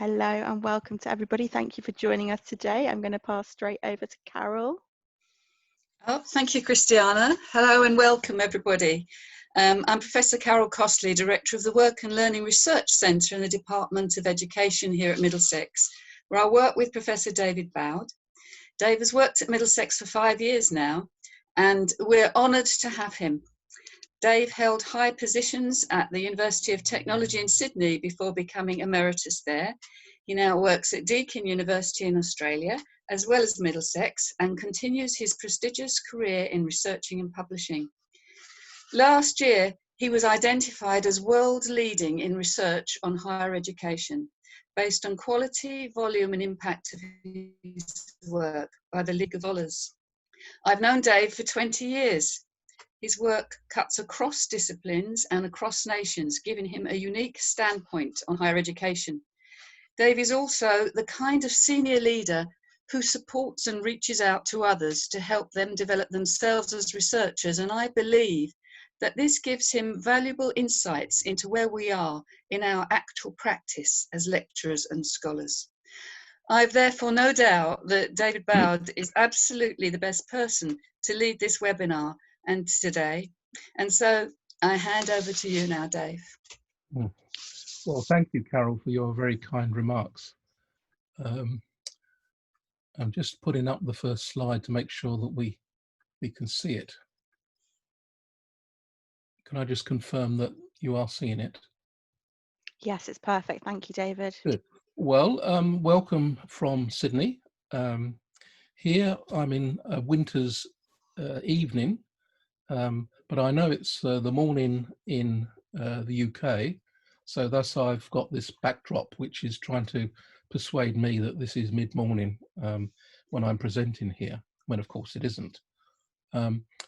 Hello and welcome to everybody. Thank you for joining us today. I'm going to pass straight over to Carol. Oh, thank you, Christiana. Hello and welcome, everybody. I'm Professor Carol Costley, Director of the Work and Learning Research Centre in the Department of Education here at Middlesex, where I work with Professor David Boud. Dave has worked at Middlesex for 5 years now, and we're honoured to have him. Dave held high positions at the University of Technology in Sydney before becoming emeritus there. He now works at Deakin University in Australia, as well as Middlesex, and continues his prestigious career in researching and publishing. Last year, he was identified as world leading in research on higher education, based on quality, volume and impact of his work by the League of Scholars. I've known Dave for 20 years. His work cuts across disciplines and across nations, giving him a unique standpoint on higher education. Dave is also the kind of senior leader who supports and reaches out to others to help them develop themselves as researchers, and I believe that this gives him valuable insights into where we are in our actual practice as lecturers and scholars. I've therefore no doubt that David Boud is absolutely the best person to lead this webinar and today, and so I hand over to you now, Dave. Well, thank you, Carol, for your very kind remarks. I'm just putting up the first slide to make sure that we can see it. Can I just confirm that you are seeing it? Yes, it's perfect. Thank you, David. Good. Well, welcome from Sydney. Here I'm in a winter's evening, but I know it's the morning in the UK, so thus I've got this backdrop which is trying to persuade me that this is mid-morning when I'm presenting here, when of course it isn't.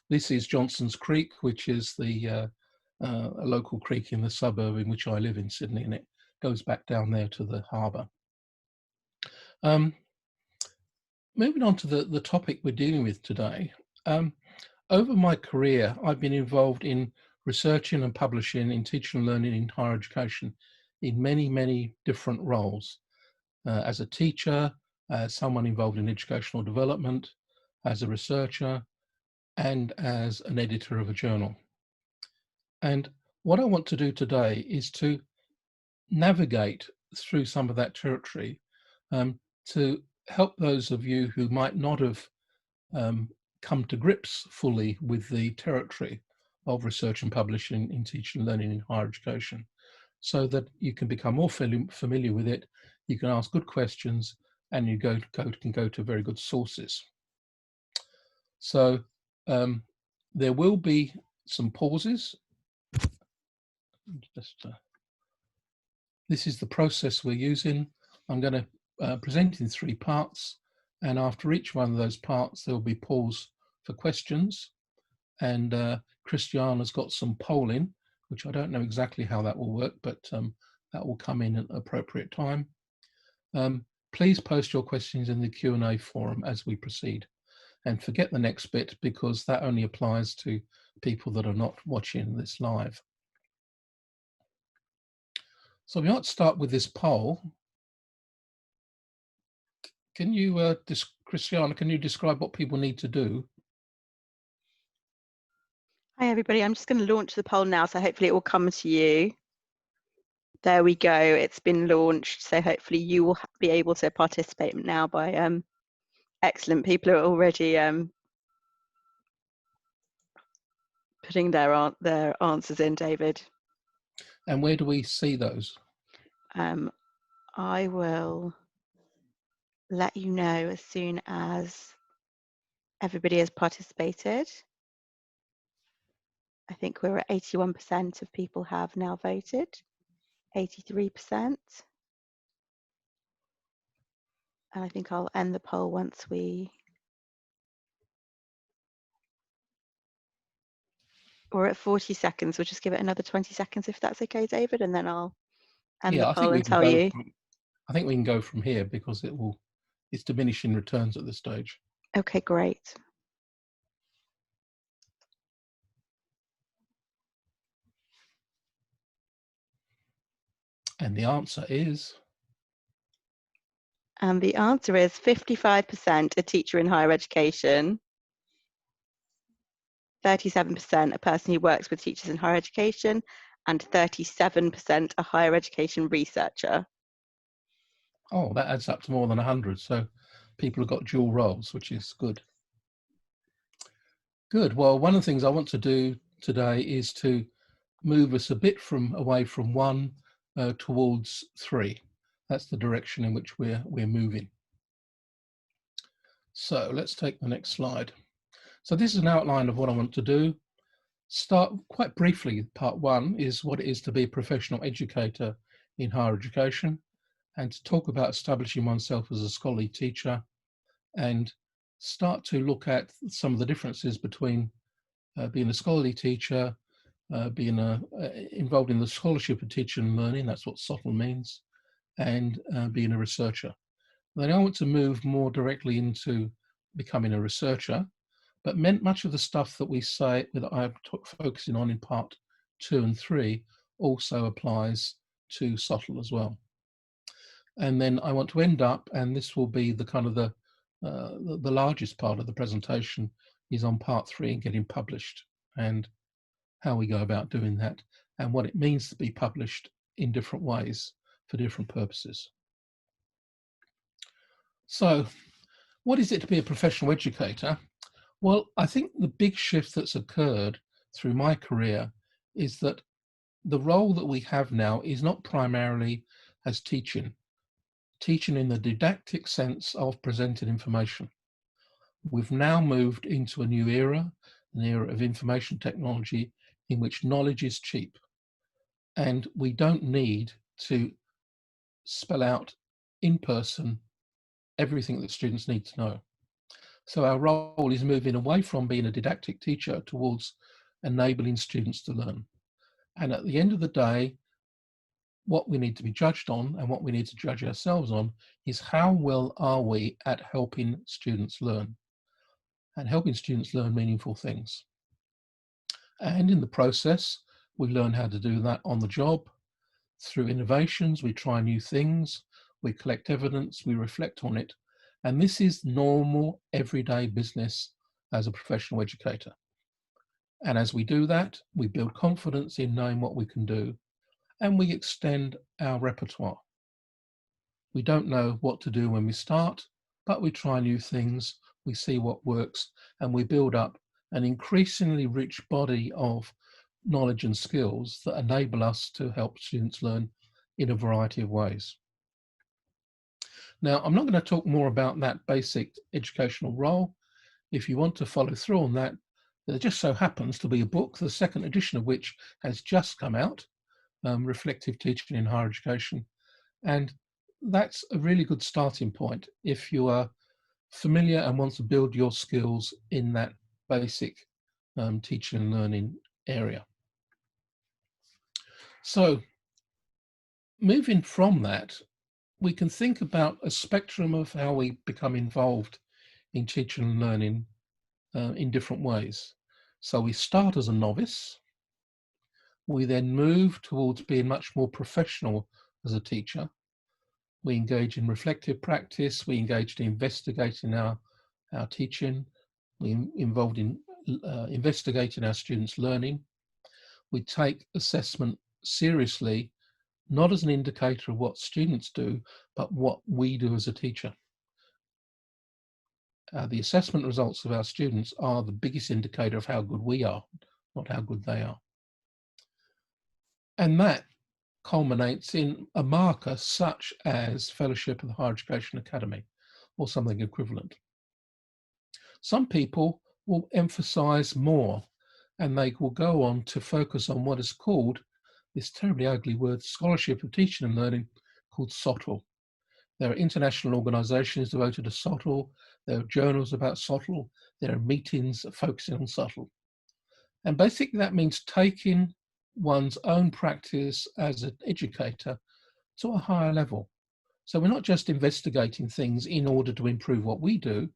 This is Johnson's Creek, which is a local creek in the suburb in which I live in Sydney, and it goes back down there to the harbour. Moving on to the topic we're dealing with today. Over my career, I've been involved in researching and publishing in teaching and learning in higher education in many, many different roles. As a teacher, as someone involved in educational development, as a researcher, and as an editor of a journal. And what I want to do today is to navigate through some of that territory to help those of you who might not have come to grips fully with the territory of research and publishing in teaching and learning in higher education, so that you can become more familiar with it, you can ask good questions, and you can go to very good sources. So there will be some pauses. This is the process we're using. I'm going to present in 3 parts, and after each one of those parts there will be pause for questions, and Christiana's got some polling, which I don't know exactly how that will work, but that will come in at an appropriate time. Please post your questions in the Q&A forum as we proceed, and forget the next bit because that only applies to people that are not watching this live. So we might start with this poll. Can you, Christiana, can you describe what people need to do? Hi, everybody. I'm just going to launch the poll now, so hopefully it will come to you. There we go. It's been launched, so hopefully you will be able to participate now by excellent people are already putting their answers in, David. And where do we see those? I will let you know as soon as everybody has participated. I think we're at 81% of people have now voted, 83%. And I think I'll end the poll once we're at 40 seconds. We'll just give it another 20 seconds if that's okay, David, and then I'll end the poll and tell you. I think we can go from here because it's diminishing returns at this stage. Okay, great. And the answer is And the answer is 55% a teacher in higher education, 37% a person who works with teachers in higher education, and 37% a higher education researcher. Oh, that adds up to more than 100. So people have got dual roles, which is good. Good. Well, one of the things I want to do today is to move us a bit away from 1 towards 3. That's the direction in which we're moving. So let's take the next slide. So this is an outline of what I want to do. Start quite briefly. Part 1 is what it is to be a professional educator in higher education, and to talk about establishing oneself as a scholarly teacher, and start to look at some of the differences between being a scholarly teacher, being involved in the scholarship of teaching and learning, that's what SOTL means, and being a researcher. Then I want to move more directly into becoming a researcher, but much of the stuff that we say that I'm focusing on in part 2 and 3 also applies to SOTL as well. And then I want to end up, and this will be the kind of the largest part of the presentation, is on part 3 and getting published, and how we go about doing that, and what it means to be published in different ways for different purposes. So what is it to be a professional educator? Well, I think the big shift that's occurred through my career is that the role that we have now is not primarily as teaching in the didactic sense of presenting information. We've now moved into a new era, an era of information technology in which knowledge is cheap, and we don't need to spell out in person everything that students need to know. So our role is moving away from being a didactic teacher towards enabling students to learn. And at the end of the day, what we need to be judged on, and what we need to judge ourselves on, is how well are we at helping students learn, and helping students learn meaningful things. And in the process, we learn how to do that on the job. Through innovations, we try new things, we collect evidence, we reflect on it. And this is normal, everyday business as a professional educator. And as we do that, we build confidence in knowing what we can do, and we extend our repertoire. We don't know what to do when we start, but we try new things, we see what works, and we build up an increasingly rich body of knowledge and skills that enable us to help students learn in a variety of ways. Now, I'm not going to talk more about that basic educational role. If you want to follow through on that, there just so happens to be a book, the second edition of which has just come out, Reflective Teaching in Higher Education. And that's a really good starting point if you are familiar and want to build your skills in that basic teaching and learning area. So moving from that, we can think about a spectrum of how we become involved in teaching and learning in different ways. So we start as a novice. We then move towards being much more professional as a teacher. We engage in reflective practice. We engage in investigating our teaching. We involved in investigating our students' learning. We take assessment seriously, not as an indicator of what students do, but what we do as a teacher. The assessment results of our students are the biggest indicator of how good we are, not how good they are. And that culminates in a marker such as Fellowship of the Higher Education Academy, or something equivalent. Some people will emphasize more, and they will go on to focus on what is called, this terribly ugly word, Scholarship of Teaching and Learning, called SOTL. There are international organizations devoted to SOTL, there are journals about SOTL, there are meetings focusing on SOTL. And basically that means taking one's own practice as an educator to a higher level. So we're not just investigating things in order to improve what we do,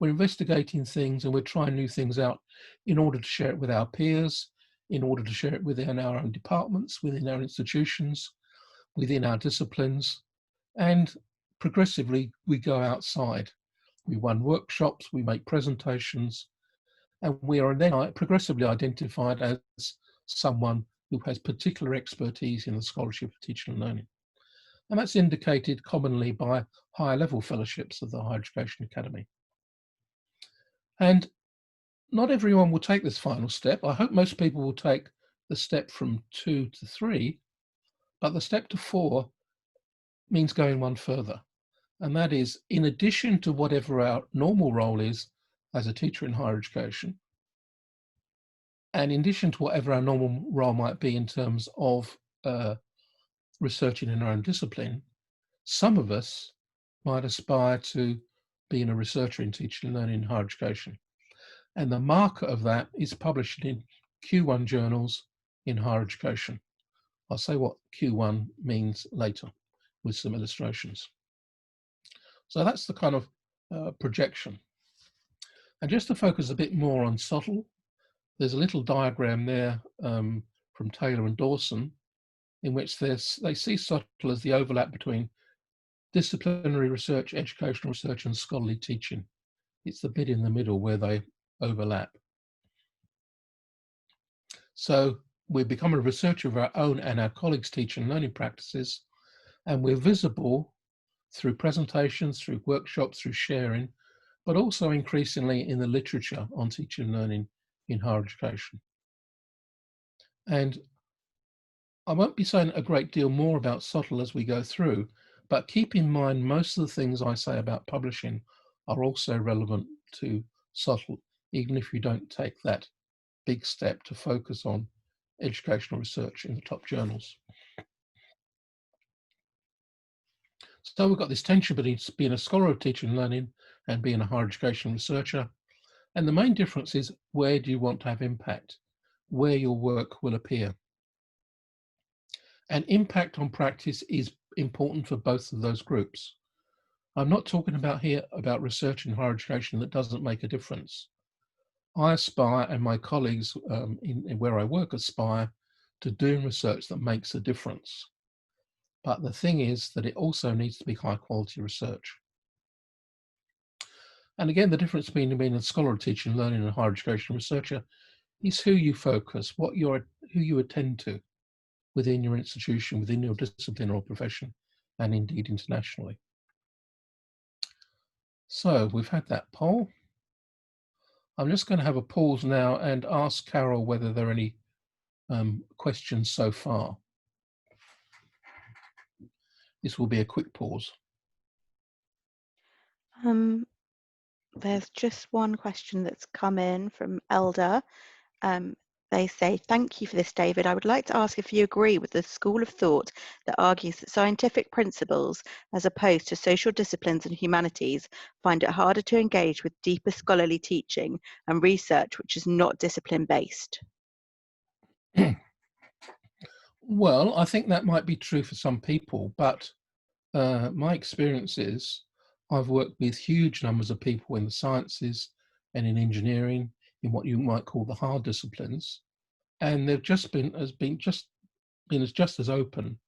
we're investigating things and we're trying new things out in order to share it with our peers, in order to share it within our own departments, within our institutions, within our disciplines, and progressively we go outside. We run workshops, we make presentations, and we are then progressively identified as someone who has particular expertise in the scholarship of teaching and learning. And that's indicated commonly by higher level fellowships of the Higher Education Academy. And not everyone will take this final step. I hope most people will take the step from 2 to 3, but the step to 4 means going one further. And that is, in addition to whatever our normal role is as a teacher in higher education, and in addition to whatever our normal role might be in terms of researching in our own discipline, some of us might aspire to being a researcher in teaching and learning in higher education. And the marker of that is published in Q1 journals in higher education. I'll say what Q1 means later with some illustrations. So that's the kind of projection. And just to focus a bit more on SOTL, there's a little diagram there from Taylor and Dawson, in which they see SOTL as the overlap between disciplinary research, educational research, and scholarly teaching. It's the bit in the middle where they overlap. So we become a researcher of our own and our colleagues' teaching and learning practices, and we're visible through presentations, through workshops, through sharing, but also increasingly in the literature on teaching and learning in higher education. And I won't be saying a great deal more about SOTL as we go through, but keep in mind most of the things I say about publishing are also relevant to SOTL, even if you don't take that big step to focus on educational research in the top journals. So we've got this tension between being a scholar of teaching and learning and being a higher education researcher. And the main difference is, where do you want to have impact? Where your work will appear. And impact on practice is important for both of those groups. I'm not talking about here about research in higher education that doesn't make a difference. I aspire, and my colleagues in where I work aspire, to doing research that makes a difference. But the thing is that it also needs to be high quality research. And again, the difference between being a scholar of teaching and learning and a higher education researcher is who you focus, who you attend to within your institution, within your discipline or profession, and indeed internationally. So we've had that poll. I'm just going to have a pause now and ask Carol whether there are any questions so far. This will be a quick pause. There's just one question that's come in from Elder. They say, thank you for this, David. I would like to ask if you agree with the school of thought that argues that scientific principles, as opposed to social disciplines and humanities, find it harder to engage with deeper scholarly teaching and research which is not discipline-based. Well, I think that might be true for some people, but my experience is I've worked with huge numbers of people in the sciences and in engineering, in what you might call the hard disciplines, and they've just been just as open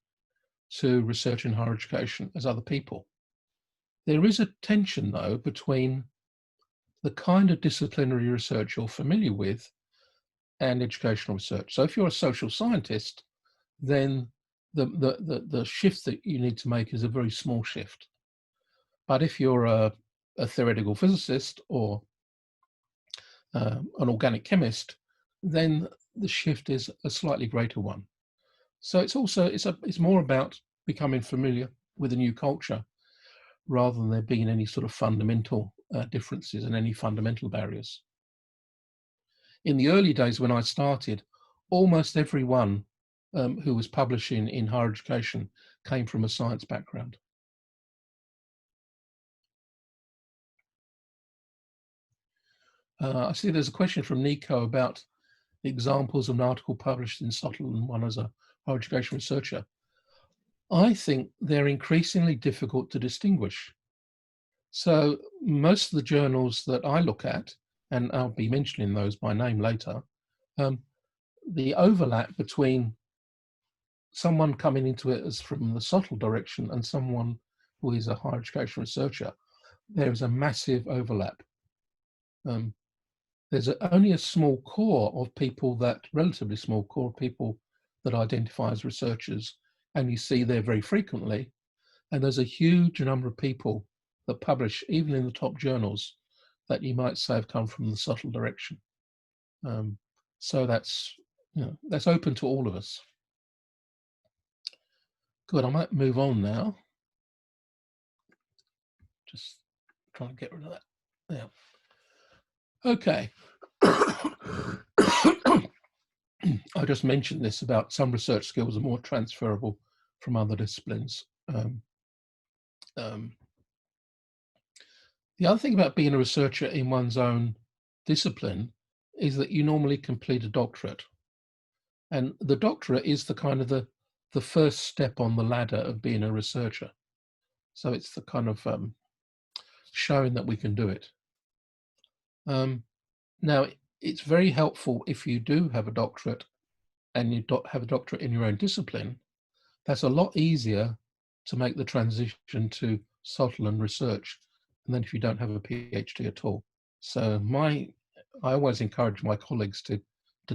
to research in higher education as other people. There is a tension, though, between the kind of disciplinary research you're familiar with and educational research. So if you're a social scientist, then the shift that you need to make is a very small shift. But if you're a theoretical physicist or an organic chemist, then the shift is a slightly greater one. So it's more about becoming familiar with a new culture rather than there being any sort of fundamental differences and any fundamental barriers. In the early days when I started, almost everyone who was publishing in higher education came from a science background. I see there's a question from Nico about examples of an article published in SOTL and one as a higher education researcher. I think they're increasingly difficult to distinguish. So most of the journals that I look at, and I'll be mentioning those by name later, the overlap between someone coming into it as from the SOTL direction and someone who is a higher education researcher, there is a massive overlap. There's only a small core of people relatively small core of people that identify as researchers, and you see there very frequently. And there's a huge number of people that publish, even in the top journals, that you might say have come from the subtle direction. So that's open to all of us. Good, I might move on now. Just try and get rid of that. Yeah. Okay. I just mentioned this about some research skills are more transferable from other disciplines. The other thing about being a researcher in one's own discipline is that you normally complete a doctorate. And the doctorate is the kind of the first step on the ladder of being a researcher. So it's the kind of showing that we can do it. Now, it's very helpful if you do have a doctorate and you have a doctorate in your own discipline. That's a lot easier to make the transition to Sutherland research than if you don't have a PhD at all. So I always encourage my colleagues to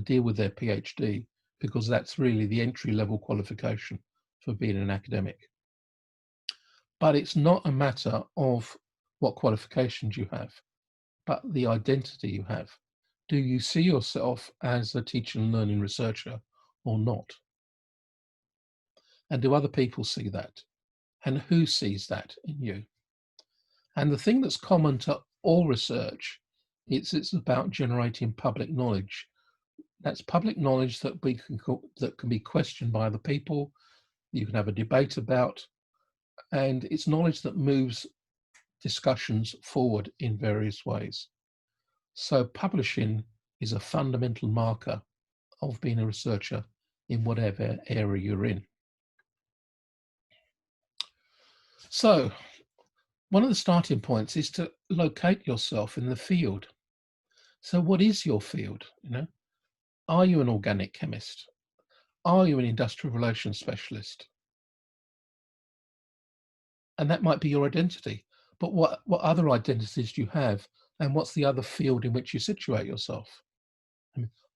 deal with their PhD, because that's really the entry-level qualification for being an academic. But it's not a matter of what qualifications you have, but the identity you have. Do you see yourself as a teaching and learning researcher or not? And do other people see that? And who sees that in you? And the thing that's common to all research, it's about generating public knowledge. That's public knowledge that can be questioned by other people, you can have a debate about, and it's knowledge that moves discussions forward in various ways. So publishing is a fundamental marker of being a researcher in whatever area you're in. So one of the starting points is to locate yourself in the field. So what is your field? Are you an organic chemist? Are you an industrial relations specialist? And that might be your identity. But what other identities do you have? And what's the other field in which you situate yourself?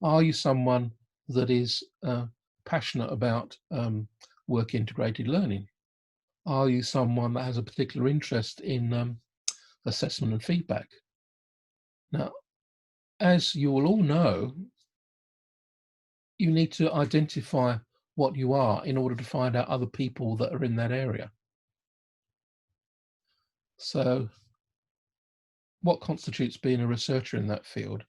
Are you someone that is passionate about work integrated learning? Are you someone that has a particular interest in assessment and feedback? Now, as you will all know, you need to identify what you are in order to find out other people that are in that area. So what constitutes being a researcher in that field?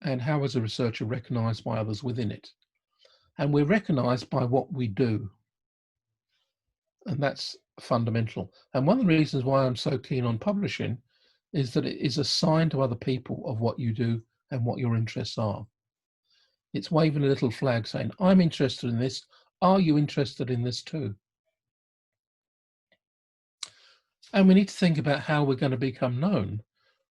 And how is a researcher recognized by others within it? And we're recognized by what we do. And that's fundamental. And one of the reasons why I'm so keen on publishing is that it is a sign to other people of what you do and what your interests are. It's waving a little flag saying, I'm interested in this. Are you interested in this too? And we need to think about how we're going to become known.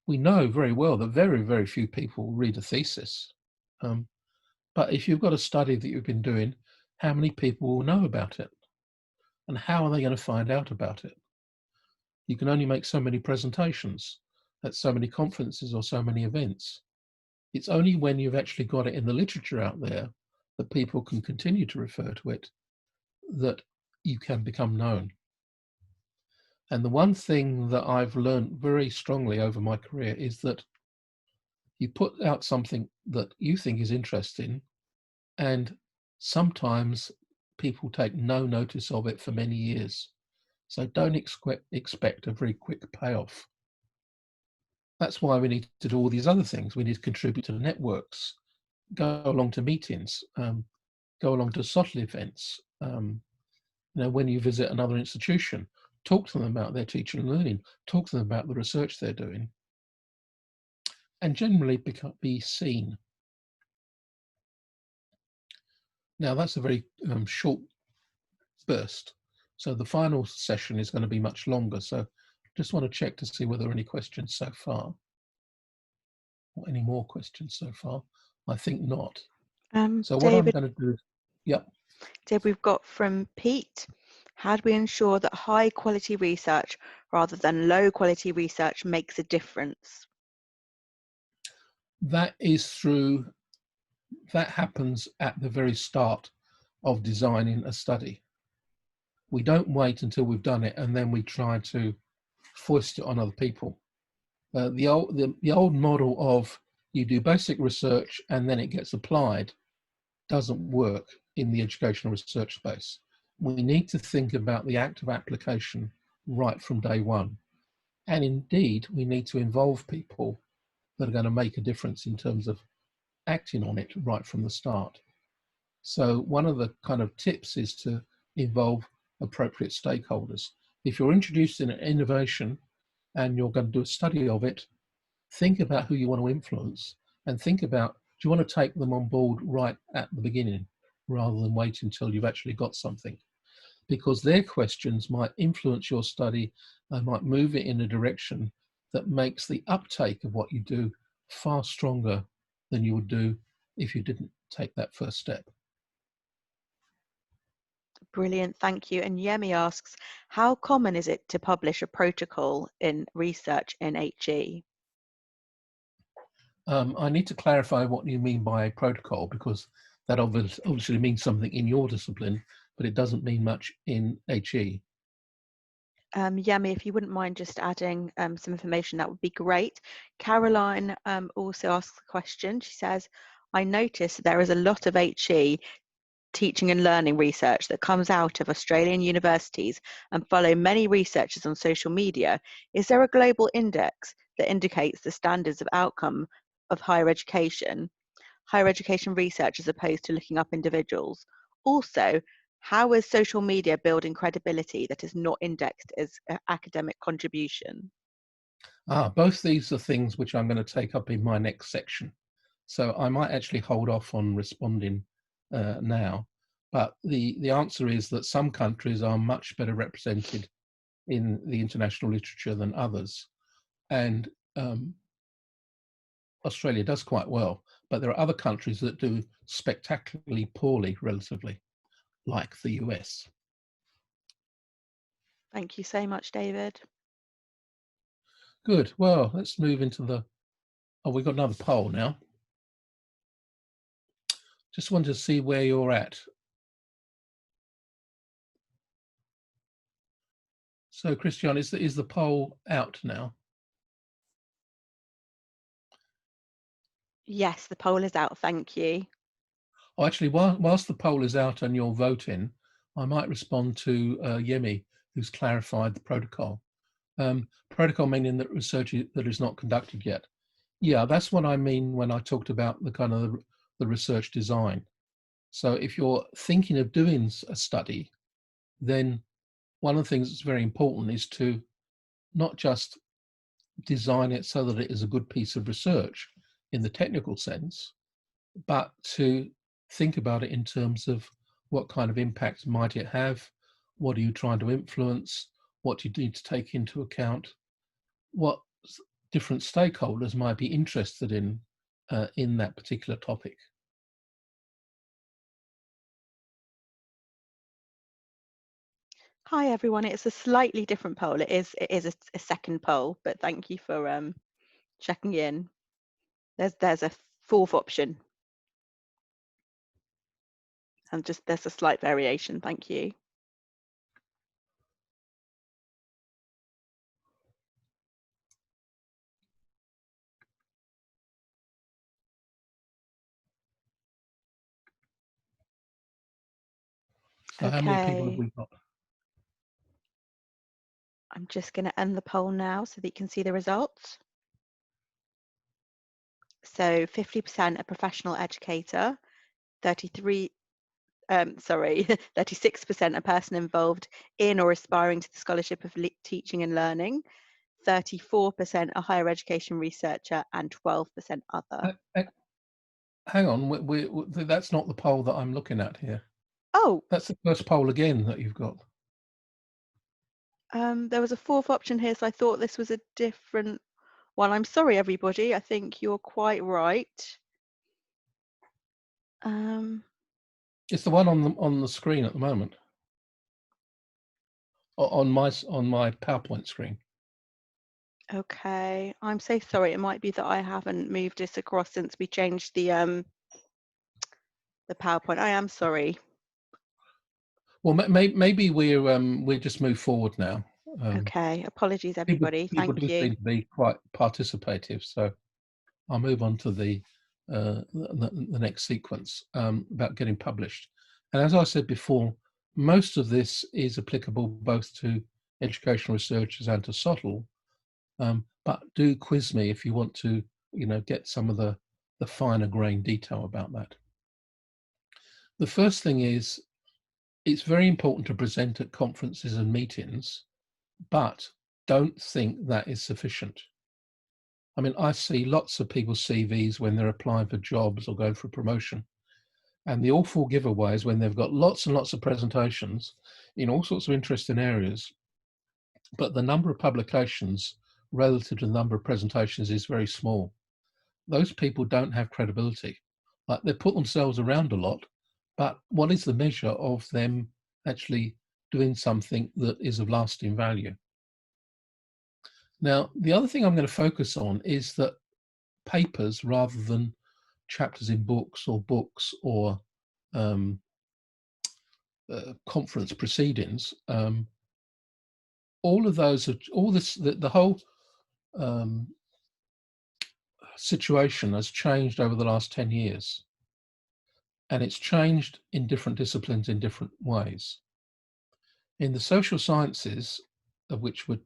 We know very well that very, very few people read a thesis. But if you've got a study that you've been doing, how many people will know about it? And how are they going to find out about it? You can only make so many presentations at so many conferences or so many events. It's only when you've actually got it in the literature out there that people can continue to refer to it that you can become known. And the one thing that I've learned very strongly over my career is that you put out something that you think is interesting, and sometimes people take no notice of it for many years. So don't expect a very quick payoff. That's why we need to do all these other things. We need to contribute to networks, go along to meetings, go along to subtle events. When you visit another institution, talk to them about their teaching and learning, talk to them about the research they're doing, and generally be seen. Now that's a very short burst. So the final session is going to be much longer. So just want to check to see whether there are any questions so far. Or any more questions so far? I think not. So what David, I'm going to do, yep. Deb, we've got from Pete. How do we ensure that high quality research rather than low quality research makes a difference? That happens at the very start of designing a study. We don't wait until we've done it and then we try to foist it on other people. The old model of you do basic research and then it gets applied doesn't work in the educational research space. We need to think about the act of application right from day one. And indeed, we need to involve people that are going to make a difference in terms of acting on it right from the start. So one of the kind of tips is to involve appropriate stakeholders. If you're introducing an innovation and you're going to do a study of it, think about who you want to influence and think about, do you want to take them on board right at the beginning rather than wait until you've actually got something? Because their questions might influence your study and might move it in a direction that makes the uptake of what you do far stronger than you would do if you didn't take that first step. Brilliant, thank you. And Yemi asks, how common is it to publish a protocol in research in HE? I need to clarify what you mean by a protocol, because that obviously means something in your discipline, but it doesn't mean much in HE. Yemi, if you wouldn't mind just adding some information, that would be great. Caroline also asks a question. She says, I noticed there is a lot of HE teaching and learning research that comes out of Australian universities and follow many researchers on social media. Is there a global index that indicates the standards of outcome of higher education research as opposed to looking up individuals? Also, how is social media building credibility that is not indexed as an academic contribution? Both these are things which I'm going to take up in my next section. So I might actually hold off on responding now. But the answer is that some countries are much better represented in the international literature than others. And Australia does quite well, but there are other countries that do spectacularly poorly, relatively, like the US. Thank you so much, David. Good. Well, let's move into we've got another poll now. Just want to see where you're at. So, Christian, is the poll out now? Yes, the poll is out. Thank you. Oh, actually, whilst the poll is out and you're voting, I might respond to Yemi, who's clarified the protocol. Protocol meaning that research that is not conducted yet. Yeah, that's what I mean when I talked about the kind of the research design. So if you're thinking of doing a study, then one of the things that's very important is to not just design it so that it is a good piece of research in the technical sense, but to think about it in terms of what kind of impact might it have, what are you trying to influence, what do you need to take into account, what different stakeholders might be interested in that particular topic. Hi everyone, it's a slightly different poll. It is a second poll, but thank you for checking in. There's a fourth option, and just there's a slight variation. Thank you. So how many people have we got? I'm just going to end the poll now so that you can see the results. So 50% a professional educator, 36% a person involved in or aspiring to the scholarship of teaching and learning, 34% a higher education researcher, and 12% other. Hang on, that's not the poll that I'm looking at here. Oh, that's the first poll again that you've got. There was a fourth option here, so I thought this was a different one. I'm sorry, everybody. I think you're quite right. It's the one on the screen at the moment. on my PowerPoint screen. Okay, I'm so sorry. It might be that I haven't moved this across since we changed the PowerPoint. I am sorry. Well, maybe we'll just move forward now. Okay, apologies People everybody. people Thank do you. seem to be quite participative, so I'll move on to the next sequence about getting published. And as I said before, most of this is applicable both to educational researchers and to SOTL, but do quiz me if you want to, get some of the finer grain detail about that. The first thing is, it's very important to present at conferences and meetings, but don't think that is sufficient. I mean, I see lots of people's CVs when they're applying for jobs or going for promotion. And the awful giveaway is when they've got lots and lots of presentations in all sorts of interesting areas, but the number of publications relative to the number of presentations is very small. Those people don't have credibility. Like, they put themselves around a lot, but what is the measure of them actually doing something that is of lasting value? Now, the other thing I'm going to focus on is that papers, rather than chapters in books or conference proceedings, all of those, the whole situation has changed over the last 10 years. And it's changed in different disciplines in different ways. In the social sciences, of which was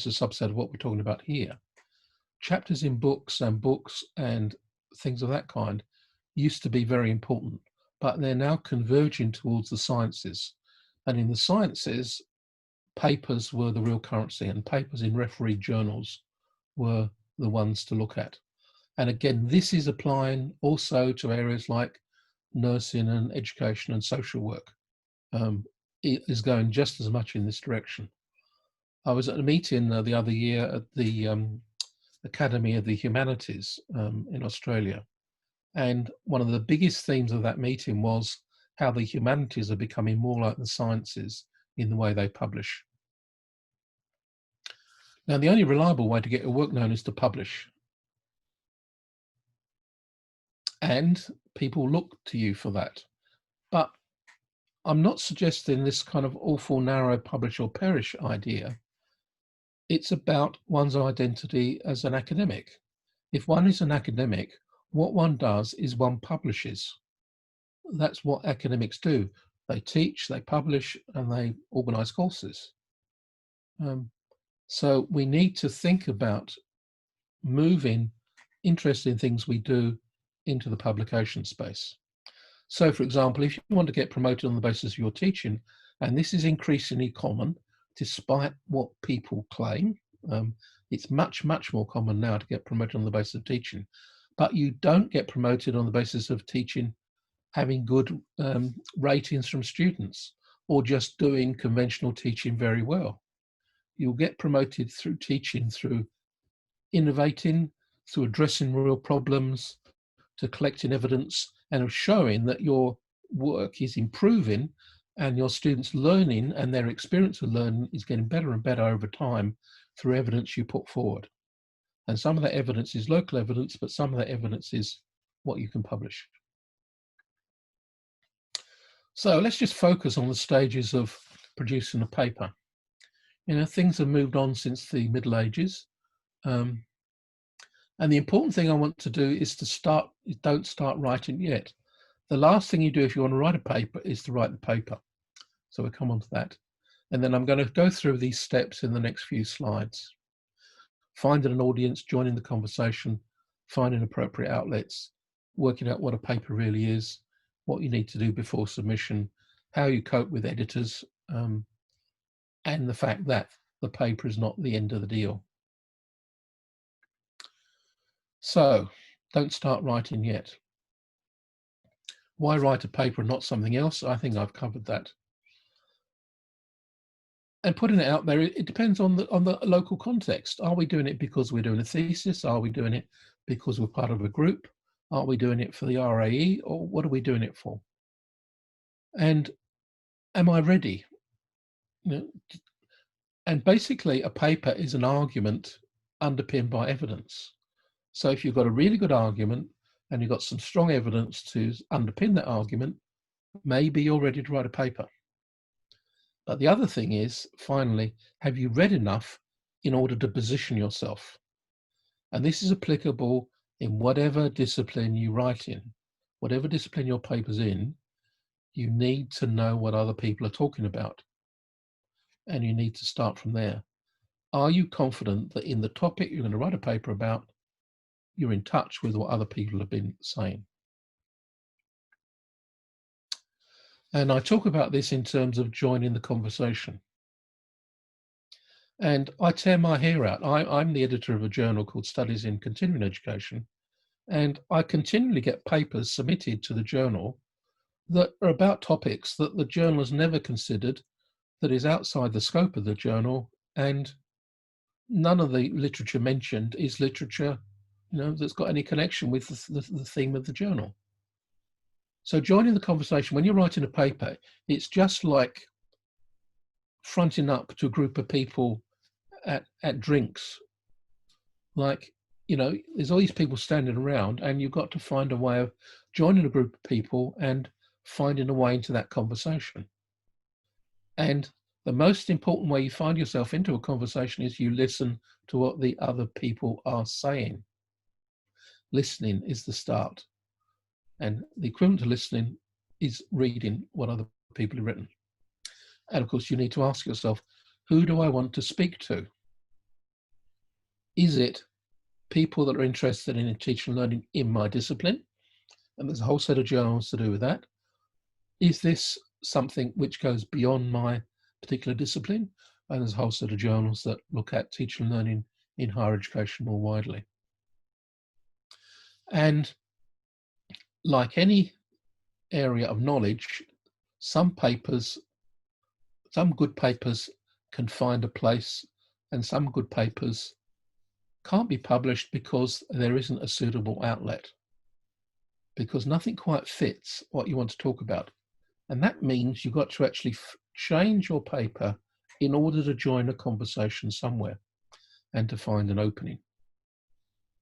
a subset of what we're talking about here, chapters in books and things of that kind used to be very important, but they're now converging towards the sciences. And in the sciences, papers were the real currency, and papers in refereed journals were the ones to look at. And again, this is applying also to areas like nursing and education and social work. It is going just as much in this direction. I was at a meeting the other year at the Academy of the Humanities in Australia. And one of the biggest themes of that meeting was how the humanities are becoming more like the sciences in the way they publish. Now, the only reliable way to get your work known is to publish. And people look to you for that. But I'm not suggesting this kind of awful, narrow publish or perish idea. It's about one's identity as an academic. If one is an academic, what one does is one publishes. That's what academics do. They teach, they publish, and they organize courses. So we need to think about moving interesting things we do into the publication space. So, for example, if you want to get promoted on the basis of your teaching, and this is increasingly common, despite what people claim, it's much, much more common now to get promoted on the basis of teaching, but you don't get promoted on the basis of teaching having good ratings from students or just doing conventional teaching very well. You'll get promoted through teaching, through innovating, through addressing real problems, to collecting evidence, and of showing that your work is improving and your students' learning and their experience of learning is getting better and better over time through evidence you put forward. And some of that evidence is local evidence, but some of that evidence is what you can publish. So let's just focus on the stages of producing a paper. Things have moved on since the Middle Ages. And the important thing I want to do is don't start writing yet. The last thing you do if you want to write a paper is to write the paper. So we'll come on to that. And then I'm going to go through these steps in the next few slides. Finding an audience, joining the conversation, finding appropriate outlets, working out what a paper really is, what you need to do before submission, how you cope with editors, and the fact that the paper is not the end of the deal. So, don't start writing yet. Why write a paper and not something else? I think I've covered that. And putting it out there, it depends on the local context. Are we doing it because we're doing a thesis? Are we doing it because we're part of a group? Are we doing it for the RAE? Or what are we doing it for? And am I ready? you know, and basically a paper is an argument underpinned by evidence. So if you've got a really good argument and you've got some strong evidence to underpin that argument, maybe you're ready to write a paper. But the other thing is, finally, have you read enough in order to position yourself? And this is applicable in whatever discipline you write in, whatever discipline your paper's in, you need to know what other people are talking about. And you need to start from there. Are you confident that in the topic you're going to write a paper about, you're in touch with what other people have been saying? And I talk about this in terms of joining the conversation. And I tear my hair out. I'm the editor of a journal called Studies in Continuing Education, and I continually get papers submitted to the journal that are about topics that the journal has never considered, that is outside the scope of the journal, and none of the literature mentioned is literature, that's got any connection with the theme of the journal. So joining the conversation, when you're writing a paper, it's just like fronting up to a group of people at drinks. Like, there's all these people standing around, and you've got to find a way of joining a group of people and finding a way into that conversation. And the most important way you find yourself into a conversation is you listen to what the other people are saying. Listening is the start. And the equivalent to listening is reading what other people have written. And of course, you need to ask yourself, who do I want to speak to? Is it people that are interested in teaching and learning in my discipline? And there's a whole set of journals to do with that. Is this something which goes beyond my particular discipline? And there's a whole set of journals that look at teaching and learning in higher education more widely. And like any area of knowledge, some good papers can find a place, and some good papers can't be published because there isn't a suitable outlet, because nothing quite fits what you want to talk about. And that means you've got to actually change your paper in order to join a conversation somewhere and to find an opening.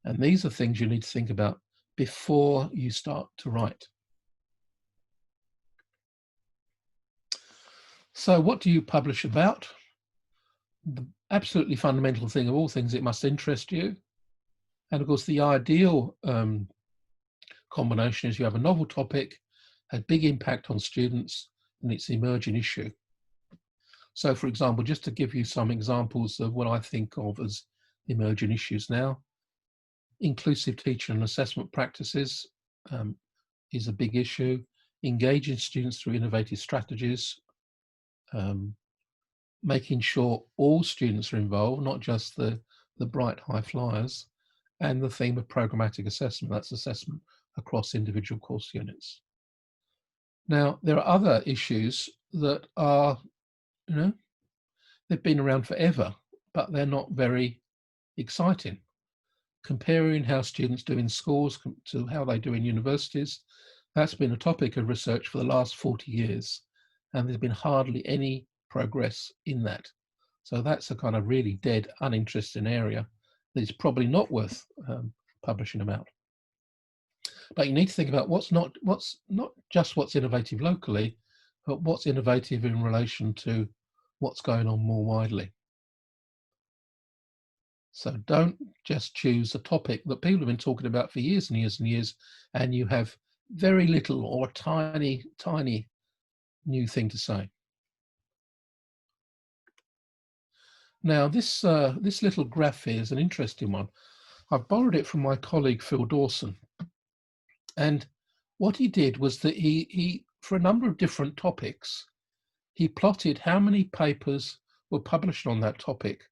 And these are things you need to think about before you start to write. So what do you publish about? The absolutely fundamental thing of all things, it must interest you. And of course, the ideal combination is you have a novel topic, has big impact on students, and it's an emerging issue. So for example, just to give you some examples of what I think of as emerging issues now, inclusive teaching and assessment practices is a big issue. Engaging students through innovative strategies, making sure all students are involved, not just the bright high flyers, and the theme of programmatic assessment, that's assessment across individual course units. Now, there are other issues that are, they've been around forever, but they're not very exciting. Comparing how students do in schools to how they do in universities, that's been a topic of research for the last 40 years, and there's been hardly any progress in that. So that's a kind of really dead, uninteresting area that is probably not worth publishing about. But you need to think about what's not just what's innovative locally, but what's innovative in relation to what's going on more widely. So don't just choose a topic that people have been talking about for years and years and years, and you have very little or a tiny, tiny new thing to say. Now, this little graph here is an interesting one. I've borrowed it from my colleague Phil Dawson. And what he did was that he for a number of different topics, he plotted how many papers were published on that topic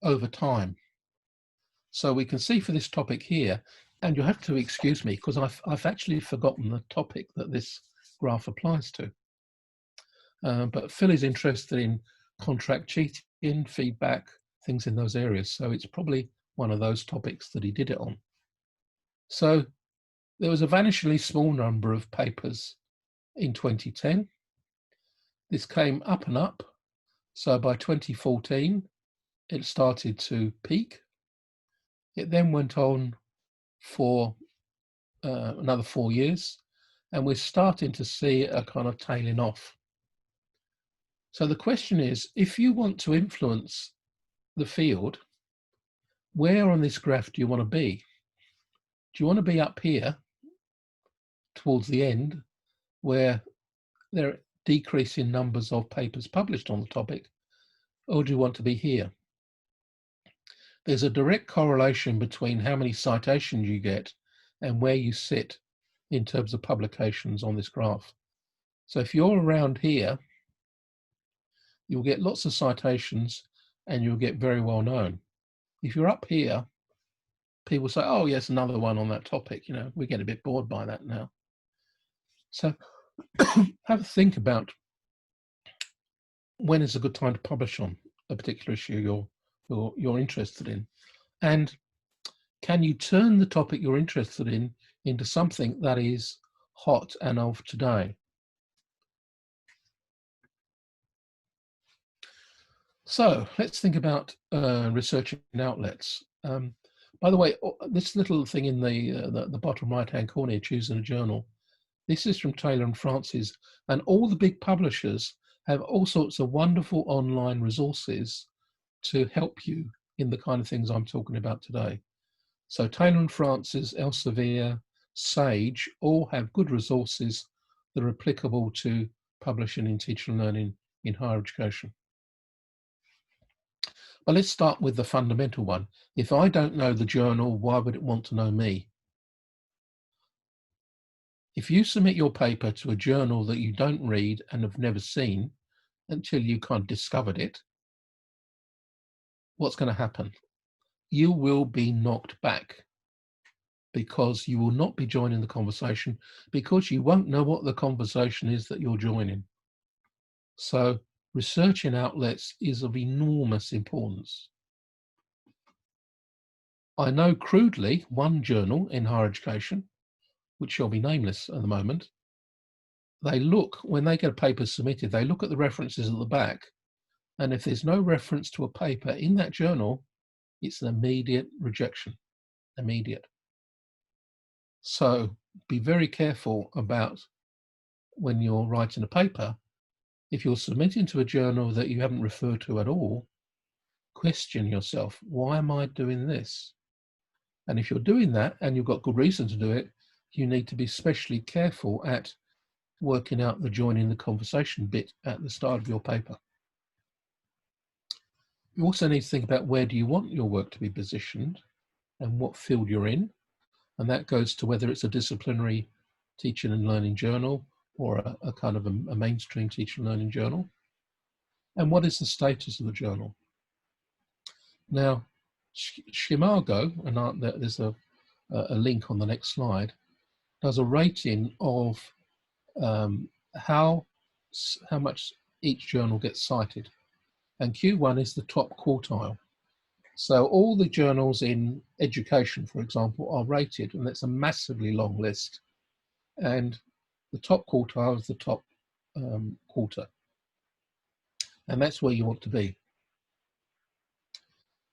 over time. So we can see for this topic here, and you'll have to excuse me because I've actually forgotten the topic that this graph applies to. But Phil is interested in contract cheating, feedback, things in those areas. So it's probably one of those topics that he did it on. So there was a vanishingly small number of papers in 2010. This came up and up. So by 2014, it started to peak. It then went on for another 4 years, and we're starting to see a kind of tailing off. So the question is, if you want to influence the field, where on this graph do you want to be? Do you want to be up here towards the end, where there are decreasing numbers of papers published on the topic, or do you want to be here? There's a direct correlation between how many citations you get and where you sit in terms of publications on this graph. So if you're around here, you'll get lots of citations and you'll get very well known. If you're up here, people say, oh yes, another one on that topic. You know, we get a bit bored by that now. So have a think about when is a good time to publish on a particular issue you're interested in, and can you turn the topic you're interested in into something that is hot and of today. So let's think about researching outlets. By the way, this little thing in the bottom right-hand corner, choosing a journal, this is from Taylor and Francis, and all the big publishers have all sorts of wonderful online resources to help you in the kind of things I'm talking about today. So Taylor and Francis, Elsevier, Sage all have good resources that are applicable to publishing in teaching and learning in higher education. But let's start with the fundamental one. If I don't know the journal, why would it want to know me? If you submit your paper to a journal that you don't read and have never seen until you kind of discovered it, what's going to happen? You will be knocked back because you will not be joining the conversation, because you won't know what the conversation is that you're joining. So researching outlets is of enormous importance. I know crudely one journal in higher education, which shall be nameless at the moment. They look, when they get a paper submitted, they look at the references at the back, and if there's no reference to a paper in that journal, it's an immediate rejection, immediate. So be very careful about when you're writing a paper. If you're submitting to a journal that you haven't referred to at all, question yourself, why am I doing this? And if you're doing that and you've got good reason to do it, you need to be especially careful at working out the joining the conversation bit at the start of your paper. You also need to think about where do you want your work to be positioned and what field you're in. And that goes to whether it's a disciplinary teaching and learning journal or a kind of a mainstream teaching and learning journal. And what is the status of the journal? Now, Shimago, and there's a link on the next slide, does a rating of how much each journal gets cited. And Q1 is the top quartile. So all the journals in education, for example, are rated, and that's a massively long list. And the top quartile is the top quarter. And that's where you want to be.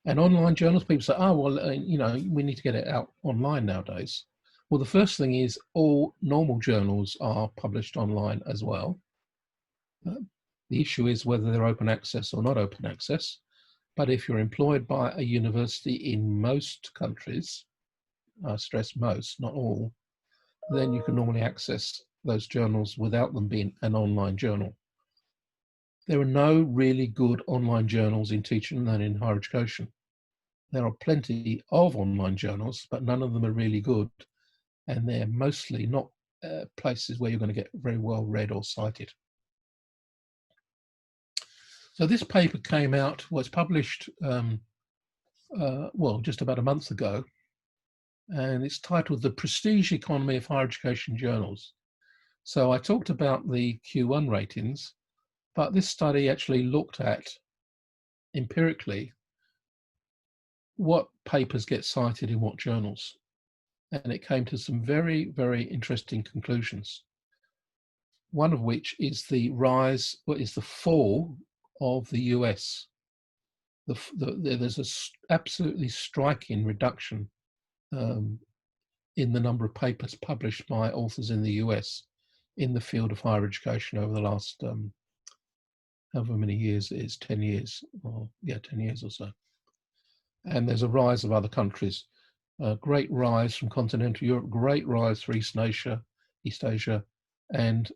And online journals, people say, oh, well, you know, we need to get it out online nowadays. Well, the first thing is all normal journals are published online as well. The issue is whether they're open access or not open access. But if you're employed by a university in most countries, I stress most, not all, then you can normally access those journals without them being an online journal. There are no really good online journals in teaching and learning in higher education. There are plenty of online journals, but none of them are really good. And they're mostly not places where you're going to get very well read or cited. So this paper came out, was published, well, just about a month ago, and it's titled The Prestige Economy of Higher Education Journals. So I talked about the Q1 ratings, but this study actually looked at empirically what papers get cited in what journals. And it came to some very, very interesting conclusions. one of which is the rise, the fall of the US. There's an absolutely striking reduction in the number of papers published by authors in the US in the field of higher education over the last however many years it is, 10 years, or 10 years or so. And there's a rise of other countries, a great rise from continental Europe, great rise for East Asia, and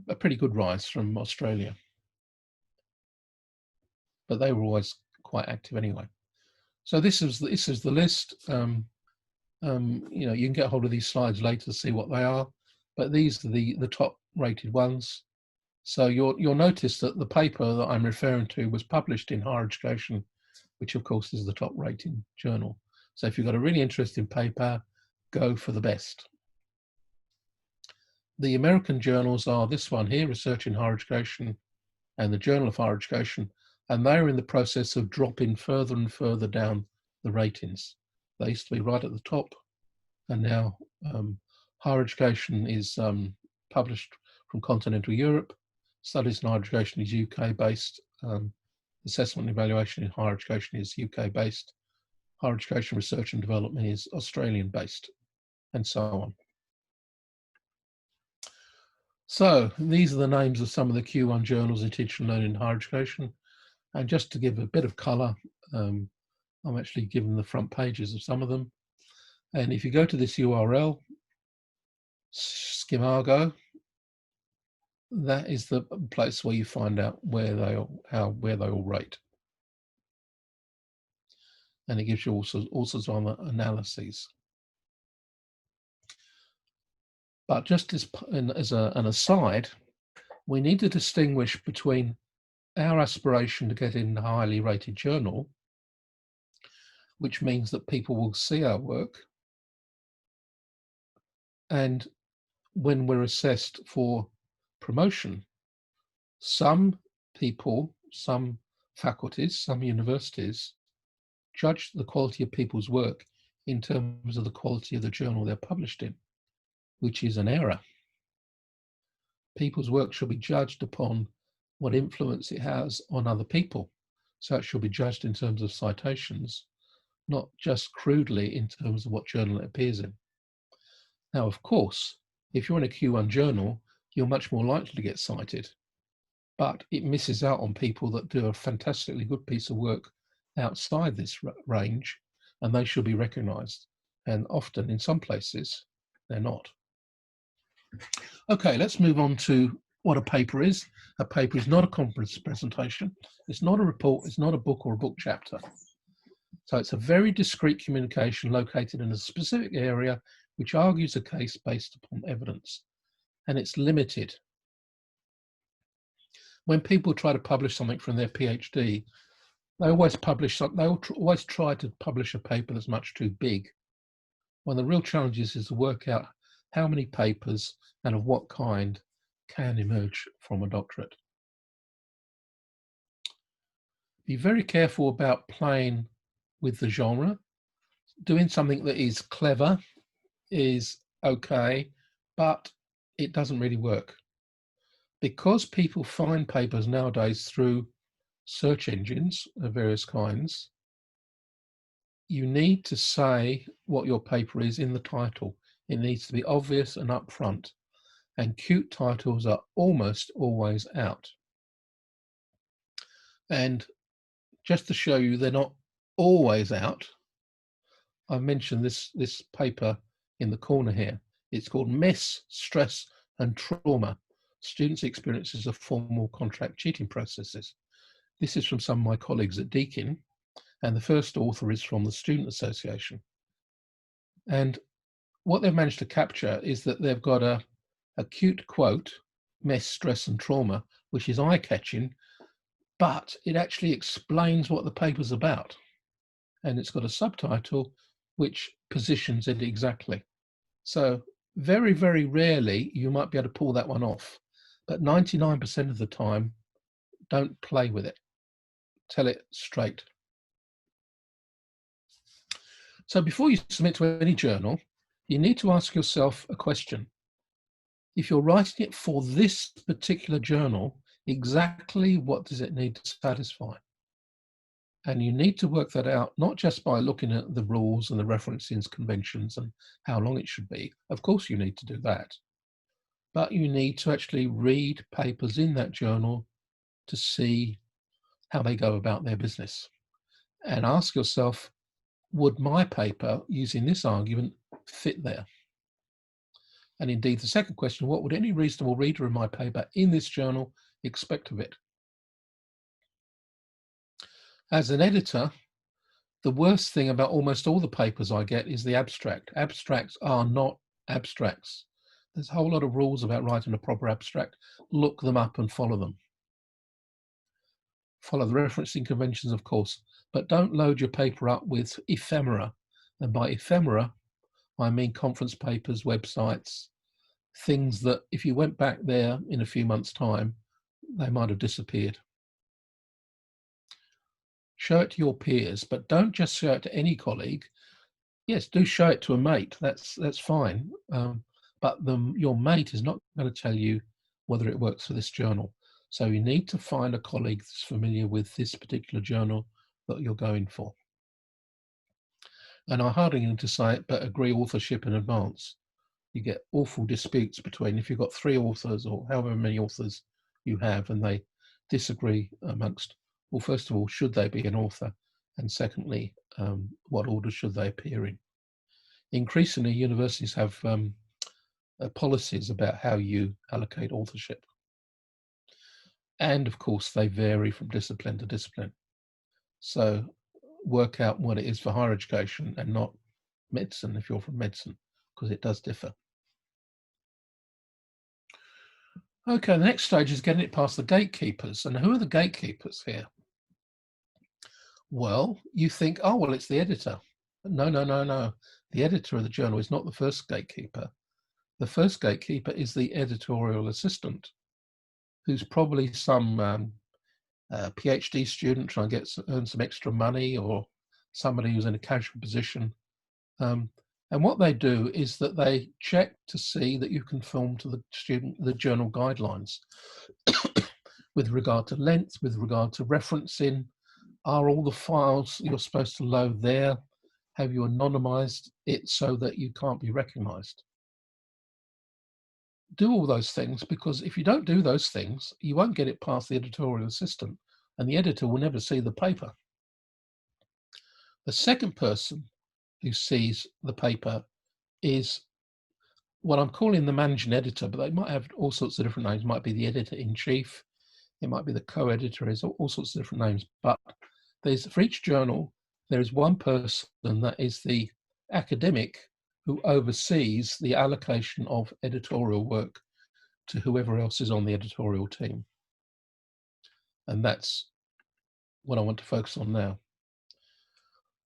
a pretty good rise from Australia. But they were always quite active anyway. So this is the list. You know, you can get hold of these slides later to see what they are, but these are the top rated ones. So you'll notice that the paper that I'm referring to was published in Higher Education, which of course is the top rating journal. So if you've got a really interesting paper, go for the best. The American journals are this one here, Research in Higher Education, and the Journal of Higher Education, and they're in the process of dropping further and further down the ratings. They used to be right at the top, and now Higher Education is published from continental Europe. Studies in Higher Education is UK based. Assessment and Evaluation in Higher Education is UK based. Higher Education Research and Development is Australian based, and so on. So these are the names of some of the Q1 journals in teaching and learning in higher education. And just to give a bit of colour, I'm actually given the front pages of some of them. And if you go to this URL, Skimago, that is the place where you find out where they all rate. And it gives you all sorts of analyses. But just as an aside, we need to distinguish between our aspiration to get in a highly rated journal, which means that people will see our work, and when we're assessed for promotion, some people, some faculties, some universities judge the quality of people's work in terms of the quality of the journal they're published in, which is an error. People's work should be judged upon what influence it has on other people. So it should be judged in terms of citations, not just crudely in terms of what journal it appears in. Now, of course, if you're in a Q1 journal, you're much more likely to get cited, but it misses out on people that do a fantastically good piece of work outside this range, and they should be recognized. And often, in some places, they're not. Okay, let's move on to what a paper is. A paper is not a conference presentation. It's not a report. It's not a book or a book chapter. So it's a very discrete communication located in a specific area which argues a case based upon evidence, and it's limited. When people try to publish something from their PhD, they always try to publish a paper that's much too big. One of the real challenges is to work out how many papers and of what kind can emerge from a doctorate. Be very careful about playing with the genre. Doing something that is clever is okay, but it doesn't really work. Because people find papers nowadays through search engines of various kinds, you need to say what your paper is in the title. It needs to be obvious and upfront, and cute titles are almost always out. And just to show you they're not always out, I mentioned this paper in the corner here. It's called Mess, Stress and Trauma, Students' Experiences of Formal Contract Cheating Processes. This is from some of my colleagues at Deakin, and the first author is from the Student Association. And what they've managed to capture is that they've got a cute quote, mess, stress and trauma, which is eye-catching, but it actually explains what the paper's about. And it's got a subtitle which positions it exactly. So very, very rarely you might be able to pull that one off, but 99% of the time, don't play with it. Tell it straight. So before you submit to any journal, you need to ask yourself a question. if you're writing it for this particular journal, exactly what does it need to satisfy? And you need to work that out, not just by looking at the rules and the referencing conventions and how long it should be. Of course, you need to do that. But you need to actually read papers in that journal to see how they go about their business. And ask yourself, would my paper using this argument fit there? And indeed, the second question, what would any reasonable reader of my paper in this journal expect of it? As an editor, the worst thing about almost all the papers I get is the abstract. Abstracts are not abstracts. There's a whole lot of rules about writing a proper abstract. Look them up and follow them. Follow the referencing conventions, of course, but don't load your paper up with ephemera. And by ephemera, I mean conference papers, websites, things that if you went back there in a few months' time, they might have disappeared. Show it to your peers, but don't just show it to any colleague. Yes, do show it to a mate. That's fine. But your mate is not going to tell you whether it works for this journal. So you need to find a colleague that's familiar with this particular journal that you're going for. And I hardly need to say it, but agree authorship in advance. You get awful disputes between, if you've got 3 authors or however many authors you have, and they disagree amongst, well, first of all, should they be an author? And secondly, what order should they appear in? Increasingly, universities have policies about how you allocate authorship. And of course, they vary from discipline to discipline. So work out what it is for higher education and not medicine if you're from medicine, because it does differ. Okay, the next stage is getting it past the gatekeepers. And who are the gatekeepers here? Well, you think, oh, well, it's the editor. No. The editor of the journal is not the first gatekeeper. The first gatekeeper is the editorial assistant, who's probably some PhD student trying to earn some extra money, or somebody who's in a casual position. And what they do is that they check to see that you conform to the journal guidelines with regard to length, with regard to referencing. Are all the files you're supposed to load there? Have you anonymized it so that you can't be recognized? Do all those things, because if you don't do those things, you won't get it past the editorial assistant, and the editor will never see the paper. The second person who sees the paper is what I'm calling the managing editor, but they might have all sorts of different names. It might be the editor-in-chief, it might be the co-editor, there's all sorts of different names. But for each journal, there is one person that is the academic who oversees the allocation of editorial work to whoever else is on the editorial team. And that's what I want to focus on now.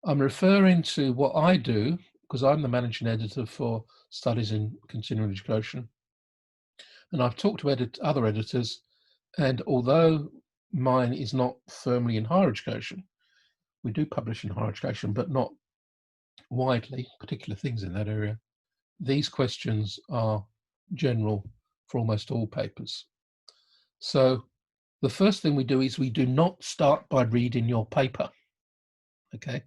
I'm referring to what I do, because I'm the managing editor for studies in continuing education. And I've talked to other editors, and although mine is not firmly in higher education, we do publish in higher education, but not widely, particular things in that area. These questions are general for almost all papers. So the first thing we do is we do not start by reading your paper. Okay,